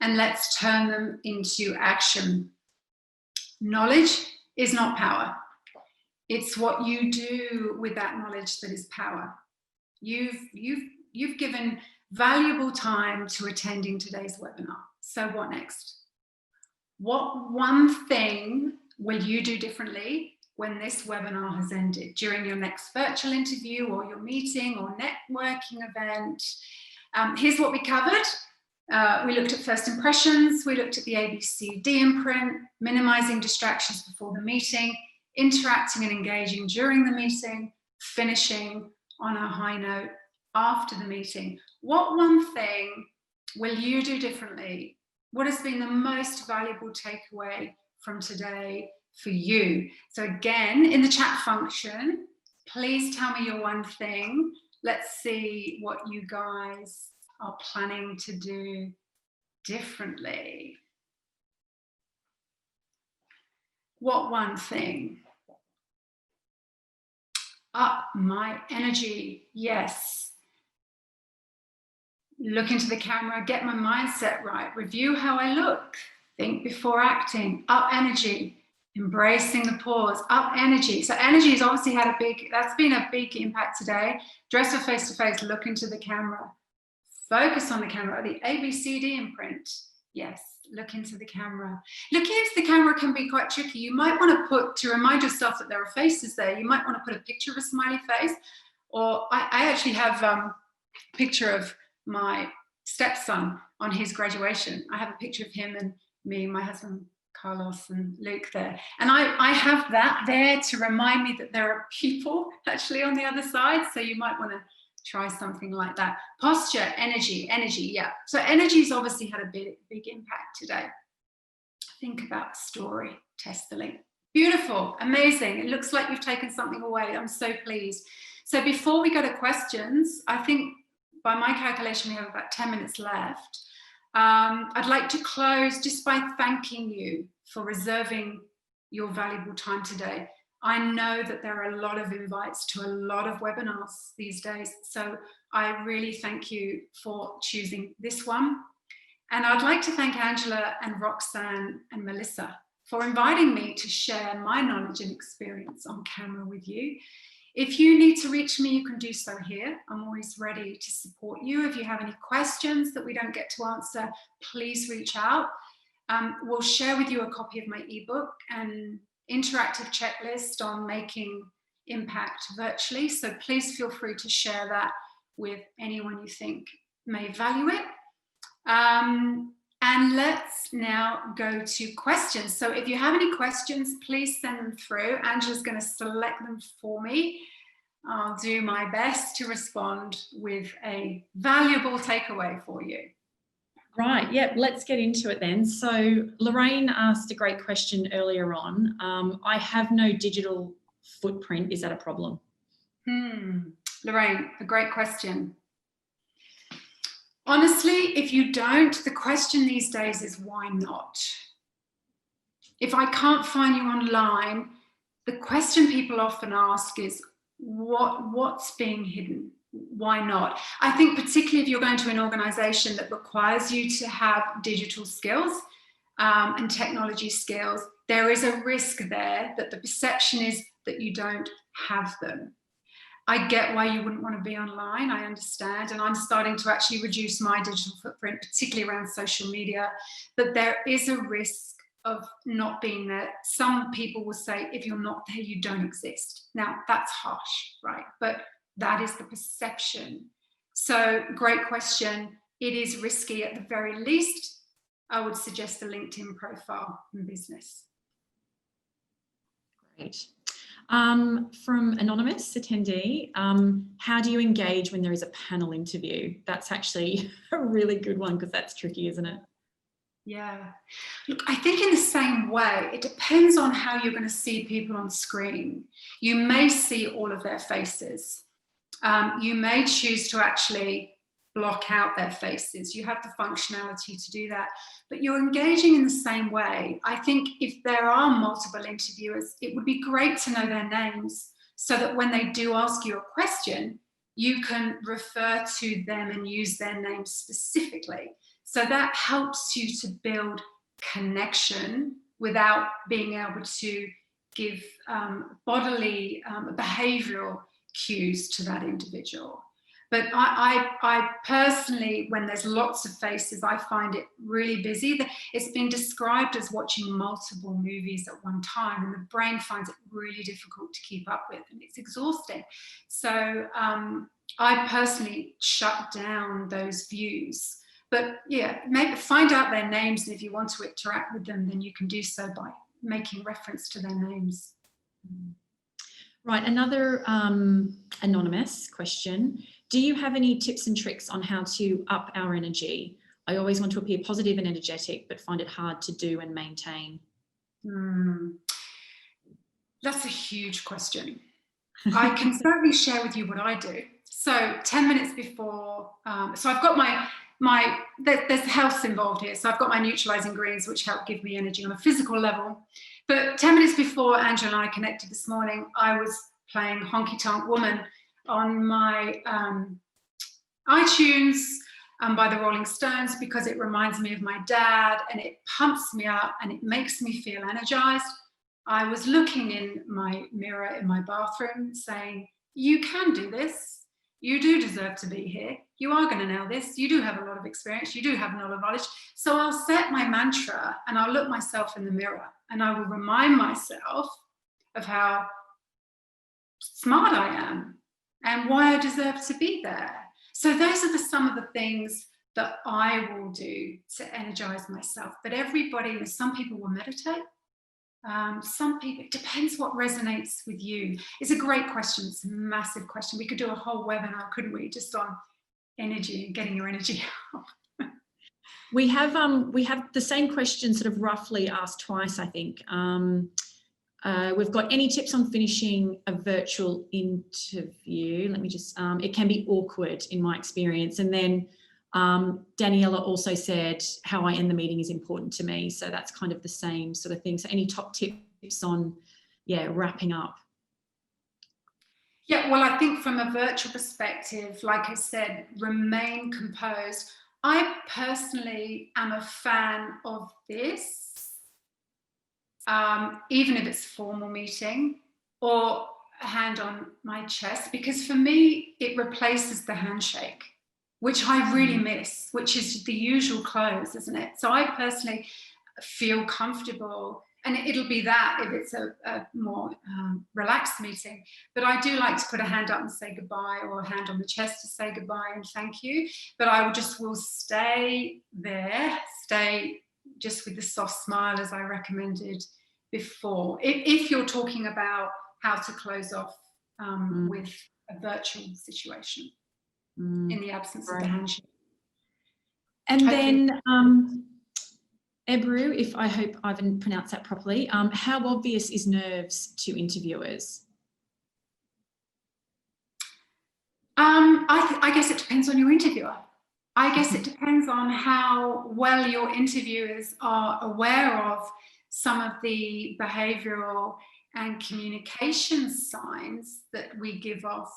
and let's turn them into action. Knowledge is not power. It's what you do with that knowledge that is power. You've given valuable time to attending today's webinar. So what next? What one thing will you do differently when this webinar has ended, during your next virtual interview or your meeting or networking event? Here's what we covered. We looked at first impressions, we looked at the ABCD imprint, minimizing distractions before the meeting, interacting and engaging during the meeting, finishing on a high note after the meeting. What one thing will you do differently? What has been the most valuable takeaway from today for you? So again, in the chat function, please tell me your one thing. Let's see what you guys are planning to do differently. What one thing? Up my energy, yes. Look into the camera, get my mindset right, review how I look, think before acting, up energy, embracing the pause, up energy. So energy has obviously had that's been a big impact today. Dress for face-to-face, look into the camera, focus on the camera, the ABCD imprint. Yes, look into the camera. Looking into the camera can be quite tricky. You might want to remind yourself that there are faces there, you might want to put a picture of a smiley face, or I actually have a picture of my stepson on his graduation. I have a picture of him and me, my husband Carlos and Luke there. And I have that there to remind me that there are people actually on the other side. So you might want to try something like that. Posture, energy, yeah. So energy's obviously had a big impact today. Think about the story, test the link. Beautiful, amazing. It looks like you've taken something away. I'm so pleased. So before we go to questions, I think by my calculation, we have about 10 minutes left. I'd like to close just by thanking you for reserving your valuable time today. I know that there are a lot of invites to a lot of webinars these days, so I really thank you for choosing this one. And I'd like to thank Angela and Roxanne and Melissa for inviting me to share my knowledge and experience on camera with you. If you need to reach me, you can do so here. I'm always ready to support you. If you have any questions that we don't get to answer, please reach out. We'll share with you a copy of my ebook and interactive checklist on making impact virtually. So please feel free to share that with anyone you think may value it. And let's now go to questions. So if you have any questions, please send them through. Angela's going to select them for me. I'll do my best to respond with a valuable takeaway for you. Right, yep, let's get into it then. So Lorraine asked a great question earlier on. I have no digital footprint. Is that a problem? Lorraine, a great question. Honestly, if you don't, the question these days is why not? If I can't find you online, the question people often ask is what's being hidden? Why not? I think particularly if you're going to an organization that requires you to have digital skills and technology skills, there is a risk there that the perception is that you don't have them. I get why you wouldn't want to be online, I understand, and I'm starting to actually reduce my digital footprint, particularly around social media, but there is a risk of not being there. Some people will say, if you're not there, you don't exist. Now, that's harsh, right? But that is the perception. So, great question. It is risky at the very least. I would suggest a LinkedIn profile in business. Great. From anonymous attendee, how do you engage when there is a panel interview? That's actually a really good one because that's tricky, isn't it? Yeah. Look, I think in the same way, it depends on how you're going to see people on screen. You may see all of their faces. You may choose to actually block out their faces. You have the functionality to do that, but you're engaging in the same way. I think if there are multiple interviewers, it would be great to know their names so that when they do ask you a question, you can refer to them and use their name specifically. So that helps you to build connection without being able to give bodily behavioral cues to that individual. But I personally, when there's lots of faces, I find it really busy. It's been described as watching multiple movies at one time, and the brain finds it really difficult to keep up with, and it's exhausting. So I personally shut down those views. But yeah, maybe find out their names, and if you want to interact with them, then you can do so by making reference to their names. Right, another anonymous question. Do you have any tips and tricks on how to up our energy? I always want to appear positive and energetic, but find it hard to do and maintain. That's a huge question. I can certainly share with you what I do. So 10 minutes before, so I've got there's health involved here. So I've got my neutralizing greens, which help give me energy on a physical level. But 10 minutes before Angela and I connected this morning, I was playing Honky Tonk Woman on my iTunes by the Rolling Stones, because it reminds me of my dad, and it pumps me up and it makes me feel energized. I was looking in my mirror in my bathroom saying, you can do this. You do deserve to be here. You are going to nail this. You do have a lot of experience. You do have a lot of knowledge. So I'll set my mantra and I'll look myself in the mirror and I will remind myself of how smart I am and why I deserve to be there. So those are some of the things that I will do to energize myself. But everybody, some people will meditate. Some people, it depends what resonates with you. It's a great question. It's a massive question. We could do a whole webinar, couldn't we, just on energy and getting your energy out. We have the same question sort of roughly asked twice, I think. We've got any tips on finishing a virtual interview? Let me just, it can be awkward in my experience. And then Daniela also said how I end the meeting is important to me. So that's kind of the same sort of thing. So any top tips on, wrapping up? Yeah, well, I think from a virtual perspective, like I said, remain composed. I personally am a fan of this, even if it's a formal meeting or a hand on my chest, because for me, it replaces the handshake, which I really miss, which is the usual close, isn't it? So I personally feel comfortable, and it'll be that if it's a more relaxed meeting. But I do like to put a hand up and say goodbye, or a hand on the chest to say goodbye and thank you. But I will stay there, stay just with the soft smile as I recommended before. If you're talking about how to close off with a virtual situation. In the absence of the handshake. And then, Ebru, if I hope I haven't pronounced that properly, how obvious is nerves to interviewers? I guess it depends on your interviewer. I guess it depends on how well your interviewers are aware of some of the behavioural and communication signs that we give off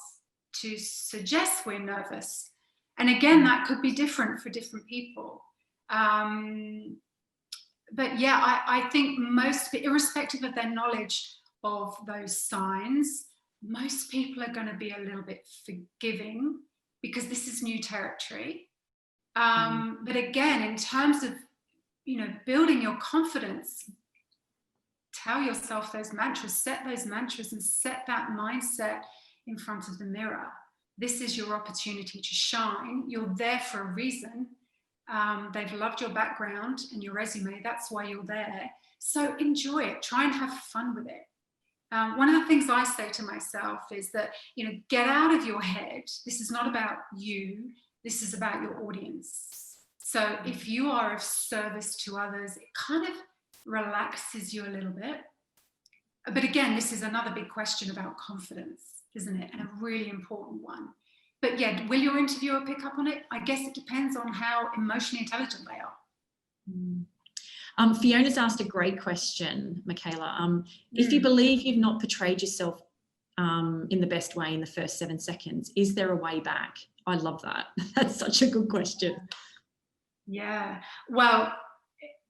to suggest we're nervous. And again, that could be different for different people. But yeah, I think most, irrespective of their knowledge of those signs, most people are going to be a little bit forgiving because this is new territory. But again, in terms of, building your confidence, tell yourself those mantras, set those mantras and set that mindset in front of the mirror. This is your opportunity to shine. You're there for a reason. They've loved your background and your resume. That's why you're there. So enjoy it. Try and have fun with it. One of the things I say to myself is that, get out of your head. This is not about you. This is about your audience. So if you are of service to others, it kind of relaxes you a little bit. But again, this is another big question about confidence, isn't it? And a really important one. But yeah, will your interviewer pick up on it? I guess it depends on how emotionally intelligent they are. Fiona's asked a great question, Michaela. If you believe you've not portrayed yourself in the best way in the first 7 seconds? Is there a way back? I love that. That's such a good question. Yeah, well,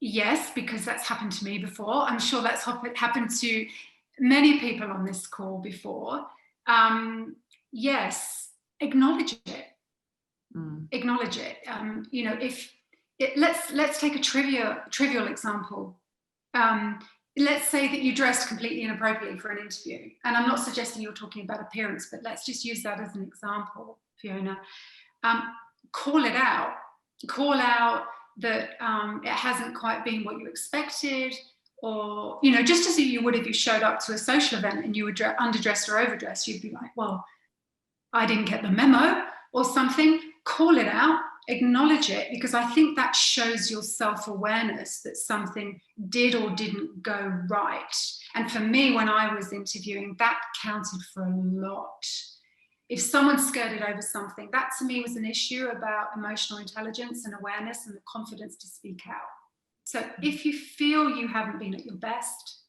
yes, because that's happened to me before. I'm sure that's happened to many people on this call before. Yes, acknowledge it. Acknowledge it. You know, let's take a trivial example. Let's say that you dressed completely inappropriately for an interview, and I'm not suggesting you're talking about appearance, but let's just use that as an example, Fiona. Call it out. Call out that it hasn't quite been what you expected, or, you know, just as you would if you showed up to a social event and you were underdressed or overdressed, you'd be like, well, I didn't get the memo or something. Call it out, acknowledge it, because I think that shows your self-awareness that something did or didn't go right. And for me, when I was interviewing, that counted for a lot. If someone skirted over something, that to me was an issue about emotional intelligence and awareness and the confidence to speak out. So if you feel you haven't been at your best,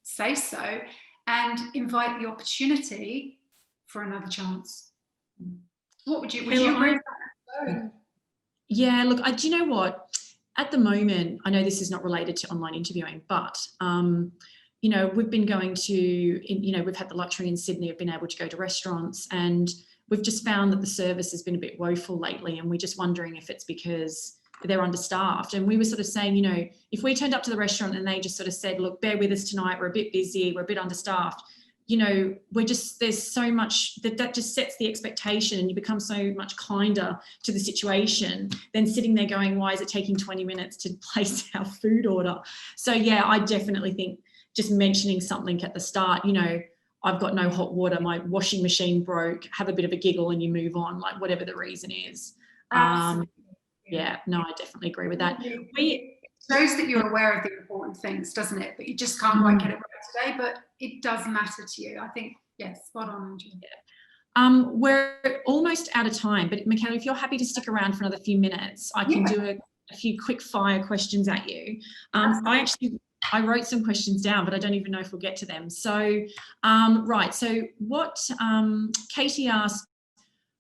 say so and invite the opportunity for another chance. What would you agree with that? Yeah, look, do you know what? At the moment, I know this is not related to online interviewing, but you know, we've been going to, you know, we've had the luxury in Sydney of being able to go to restaurants, and we've just found that the service has been a bit woeful lately, and we're just wondering if it's because they're understaffed. And we were sort of saying, you know, if we turned up to the restaurant and they just sort of said, look, bear with us tonight, we're a bit busy, we're a bit understaffed, you know, there's so much that just sets the expectation, and you become so much kinder to the situation than sitting there going, why is it taking 20 minutes to place our food order? So yeah, I definitely think just mentioning something at the start, you know, I've got no hot water, my washing machine broke, have a bit of a giggle and you move on, like whatever the reason is. Yeah, no, I definitely agree with that. It shows that you're aware of the important things, doesn't it? But you just can't quite get it right today, but it does matter to you. I think, yes, spot on. Yeah. We're almost out of time, but Michaela, if you're happy to stick around for another few minutes, I can do a few quick fire questions at you. I wrote some questions down, but I don't even know if we'll get to them. So, right. So what Katie asked,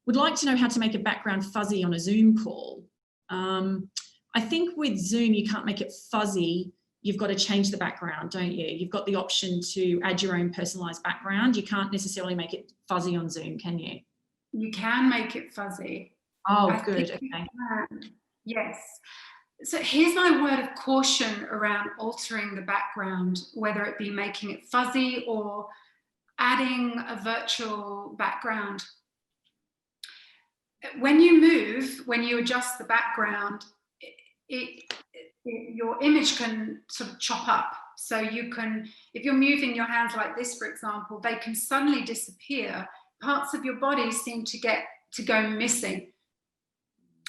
would like to know how to make a background fuzzy on a Zoom call. I think with Zoom, you can't make it fuzzy. You've got to change the background, don't you? You've got the option to add your own personalized background. You can't necessarily make it fuzzy on Zoom, can you? You can make it fuzzy. Oh, good. Okay. Yes. So here's my word of caution around altering the background, whether it be making it fuzzy or adding a virtual background. When you move, when you adjust the background, your image can sort of chop up. So you can, if you're moving your hands like this, for example, they can suddenly disappear. Parts of your body seem to go missing.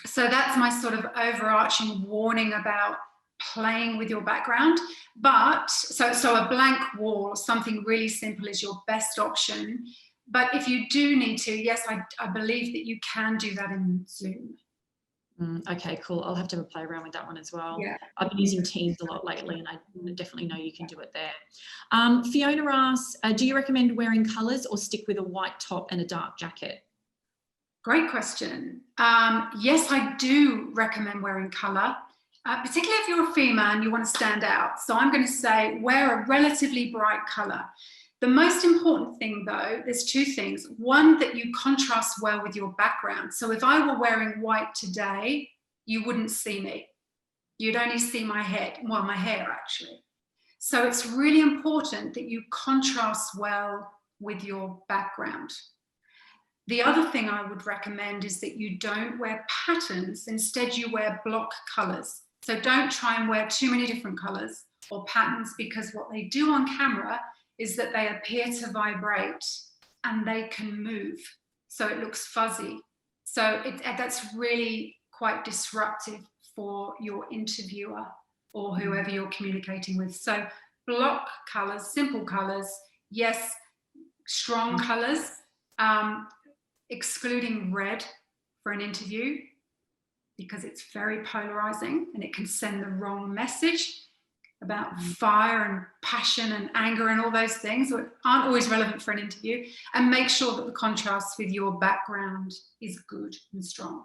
So that's my sort of overarching warning about playing with your background. But so a blank wall or something really simple is your best option. But if you do need to, yes, I believe that you can do that in Zoom. Okay, cool. I'll have to play around with that one as well. Yeah. I've been using Teams a lot lately, and I definitely know you can do it there. Fiona asks, do you recommend wearing colours or stick with a white top and a dark jacket? Great question. Yes, I do recommend wearing colour, particularly if you're a female and you want to stand out. So I'm going to say wear a relatively bright colour. The most important thing, though, there's two things. One, that you contrast well with your background. So if I were wearing white today, you wouldn't see me. You'd only see my head, well, my hair actually. So it's really important that you contrast well with your background. The other thing I would recommend is that you don't wear patterns. Instead, you wear block colours. So don't try and wear too many different colours or patterns, because what they do on camera is that they appear to vibrate and they can move. So it looks fuzzy. So that's really quite disruptive for your interviewer or whoever you're communicating with. So block colours, simple colours, yes, strong colours, excluding red for an interview because it's very polarizing and it can send the wrong message. about fire and passion and anger and all those things that aren't always relevant for an interview, and make sure that the contrast with your background is good and strong.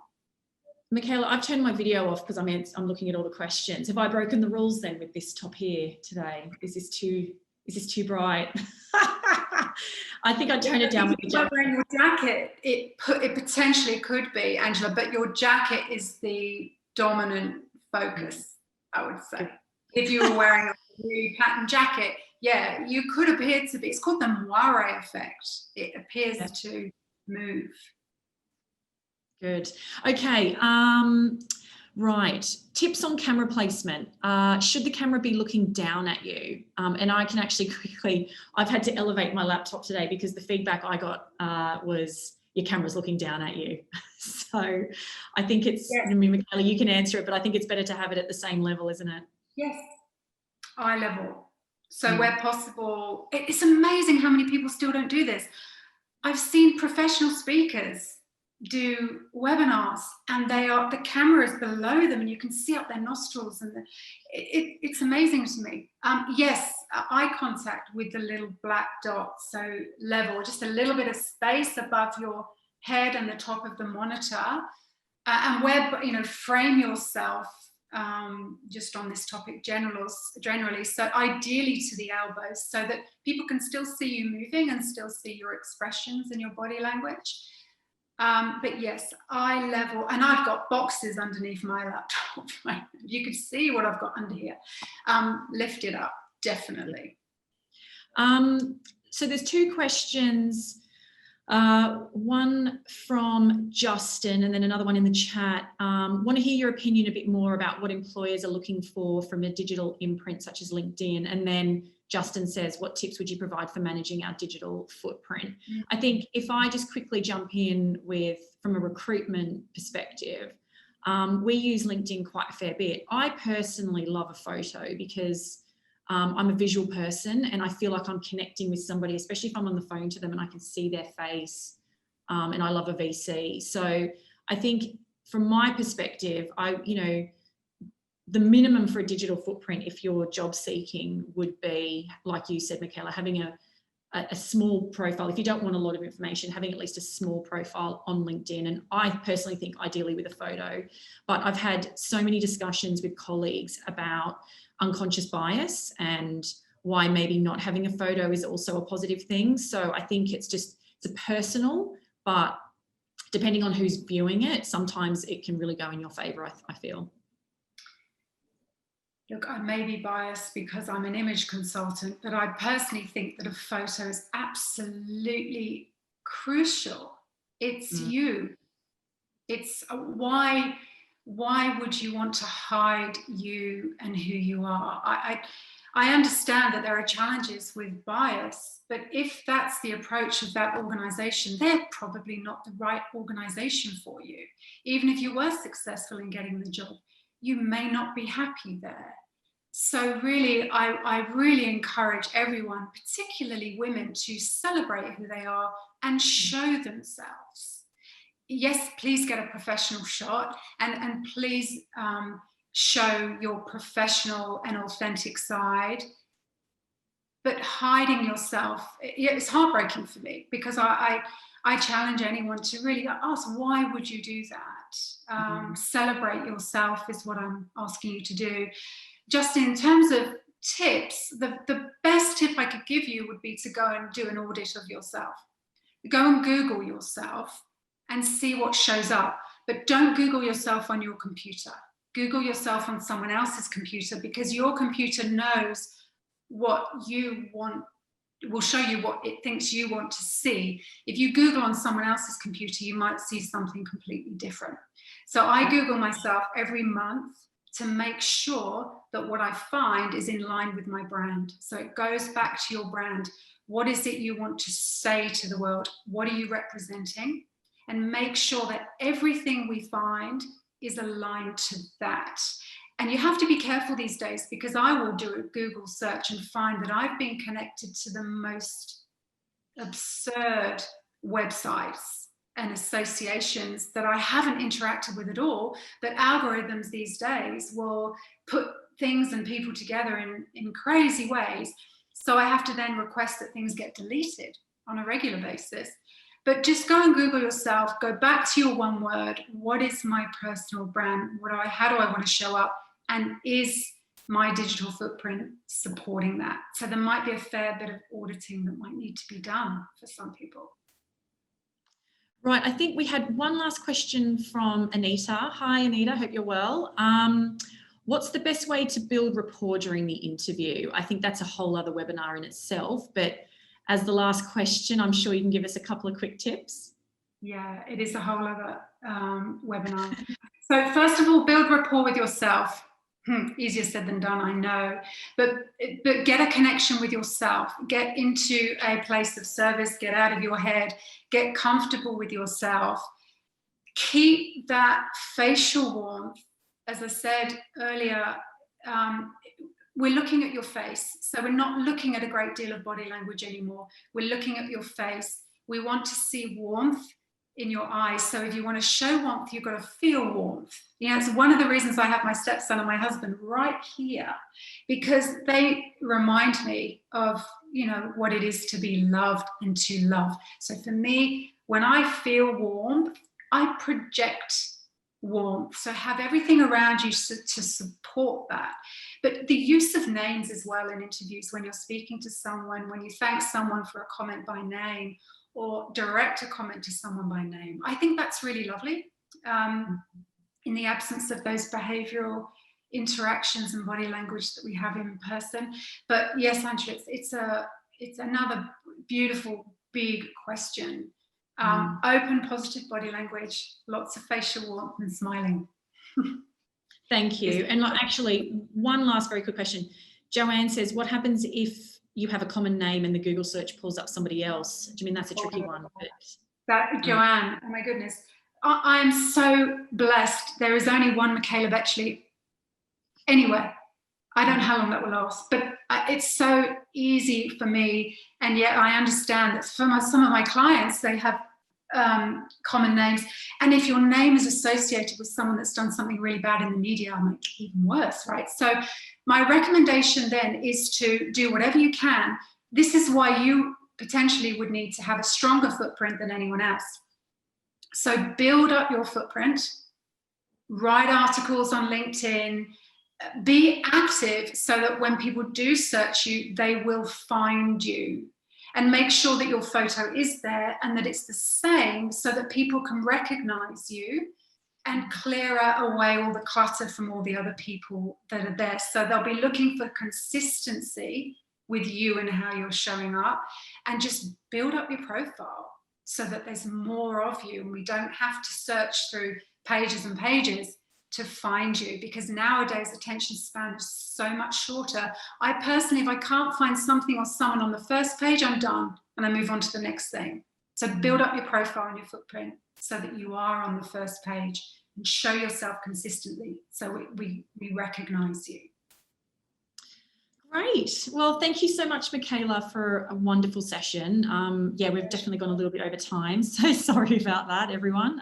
Michaela, I've turned my video off because I'm looking at all the questions. Have I broken the rules then with this top here today? Is this too bright? I think I'd turn it down with the jacket. Wearing your jacket, it potentially could be, Angela, but your jacket is the dominant focus, I would say. If you were wearing a really patterned jacket, yeah, you could appear to be. It's called the moire effect. It appears to move. Good. Okay. Right. Tips on camera placement. Should the camera be looking down at you? And I can actually quickly, I've had to elevate my laptop today because the feedback I got was your camera's looking down at you. So I think it's, I mean, Michaela, you can answer it, but I think it's better to have it at the same level, isn't it? Yes, eye level. So where possible, it's amazing how many people still don't do this. I've seen professional speakers do webinars and the camera is below them and you can see up their nostrils, and it's amazing to me. Yes, eye contact with the little black dot, so level, just a little bit of space above your head and the top of the monitor, and where, you know, frame yourself just on this topic generally, so ideally to the elbows, so that people can still see you moving and still see your expressions and your body language. But yes, eye level, and I've got boxes underneath my laptop. Right? You could see what I've got under here. Lift it up, definitely. So there's two questions. One from Justin and then another one in the chat. Want to hear your opinion a bit more about what employers are looking for from a digital imprint such as LinkedIn. And then Justin says, what tips would you provide for managing our digital footprint? I think if I just quickly jump in with, from a recruitment perspective, we use LinkedIn quite a fair bit. I personally love a photo because I'm a visual person and I feel like I'm connecting with somebody, especially if I'm on the phone to them and I can see their face, and I love a VC. So I think from my perspective, the minimum for a digital footprint, if you're job seeking, would be, like you said, Michaela, having a small profile. If you don't want a lot of information, having at least a small profile on LinkedIn. And I personally think ideally with a photo, but I've had so many discussions with colleagues about unconscious bias and why maybe not having a photo is also a positive thing. So I think it's a personal, but depending on who's viewing it, sometimes it can really go in your favor, I feel. Look, I may be biased because I'm an image consultant, but I personally think that a photo is absolutely crucial. It's you. It's why would you want to hide you and who you are? I understand that there are challenges with bias, but if that's the approach of that organization, they're probably not the right organization for you. Even if you were successful in getting the job, you may not be happy there. So really, I really encourage everyone, particularly women, to celebrate who they are and show themselves. Yes, please get a professional shot and please show your professional and authentic side. But hiding yourself, it's heartbreaking for me because I challenge anyone to really ask, why would you do that? Celebrate yourself is what I'm asking you to do. Just in terms of tips, the best tip I could give you would be to go and do an audit of yourself. Go and Google yourself and see what shows up. But don't Google yourself on your computer. Google yourself on someone else's computer, because your computer knows what you want, will show you what it thinks you want to see. If you Google on someone else's computer, you might see something completely different. So I Google myself every month to make sure that what I find is in line with my brand. So it goes back to your brand. What is it you want to say to the world? What are you representing? And make sure that everything we find is aligned to that. And you have to be careful these days, because I will do a Google search and find that I've been connected to the most absurd websites and associations that I haven't interacted with at all, but algorithms these days will put things and people together in crazy ways. So I have to then request that things get deleted on a regular basis. But just go and Google yourself, go back to your one word. What is my personal brand? How do I want to show up? And is my digital footprint supporting that? So there might be a fair bit of auditing that might need to be done for some people. Right, I think we had one last question from Anita. Hi, Anita, hope you're well. What's the best way to build rapport during the interview? I think that's a whole other webinar in itself, but as the last question, I'm sure you can give us a couple of quick tips. Yeah, it is a whole other webinar. So first of all, build rapport with yourself. Easier said than done, I know, but get a connection with yourself, get into a place of service, get out of your head, get comfortable with yourself, keep that facial warmth. As I said earlier, we're looking at your face, so we're not looking at a great deal of body language anymore. We're looking at your face. We want to see warmth in your eyes. So if you want to show warmth, you've got to feel warmth. You know, it's one of the reasons I have my stepson and my husband right here, because they remind me of, you know, what it is to be loved and to love. So for me, when I feel warmth, I project warmth. So have everything around you to support that. But the use of names as well in interviews, when you're speaking to someone, when you thank someone for a comment by name, or direct a comment to someone by name. I think that's really lovely in the absence of those behavioural interactions and body language that we have in person. But yes, Angela, it's another beautiful, big question. Open, positive body language, lots of facial warmth and smiling. Thank you. And actually, one last very quick question. Joanne says, what happens if you have a common name and the Google search pulls up somebody else? Do you mean that's a tricky one? But, Joanne, oh my goodness. I'm so blessed. There is only one Michaela Betchley anywhere. I don't know how long that will last, but it's so easy for me. And yet I understand that for some of my clients, they have common names. And if your name is associated with someone that's done something really bad in the media, I'm like, even worse, right? So my recommendation then is to do whatever you can. This is why you potentially would need to have a stronger footprint than anyone else. So build up your footprint, write articles on LinkedIn, be active so that when people do search you, they will find you. And make sure that your photo is there and that it's the same so that people can recognize you and clear away all the clutter from all the other people that are there. So they'll be looking for consistency with you and how you're showing up, and just build up your profile so that there's more of you and we don't have to search through pages and pages to find you, because nowadays attention span is so much shorter. I personally, if I can't find something or someone on the first page, I'm done and I move on to the next thing. So build up your profile and your footprint so that you are on the first page and show yourself consistently so we recognize you. Great. Well, thank you so much, Michaela, for a wonderful session. Yeah, we've definitely gone a little bit over time, so sorry about that, everyone.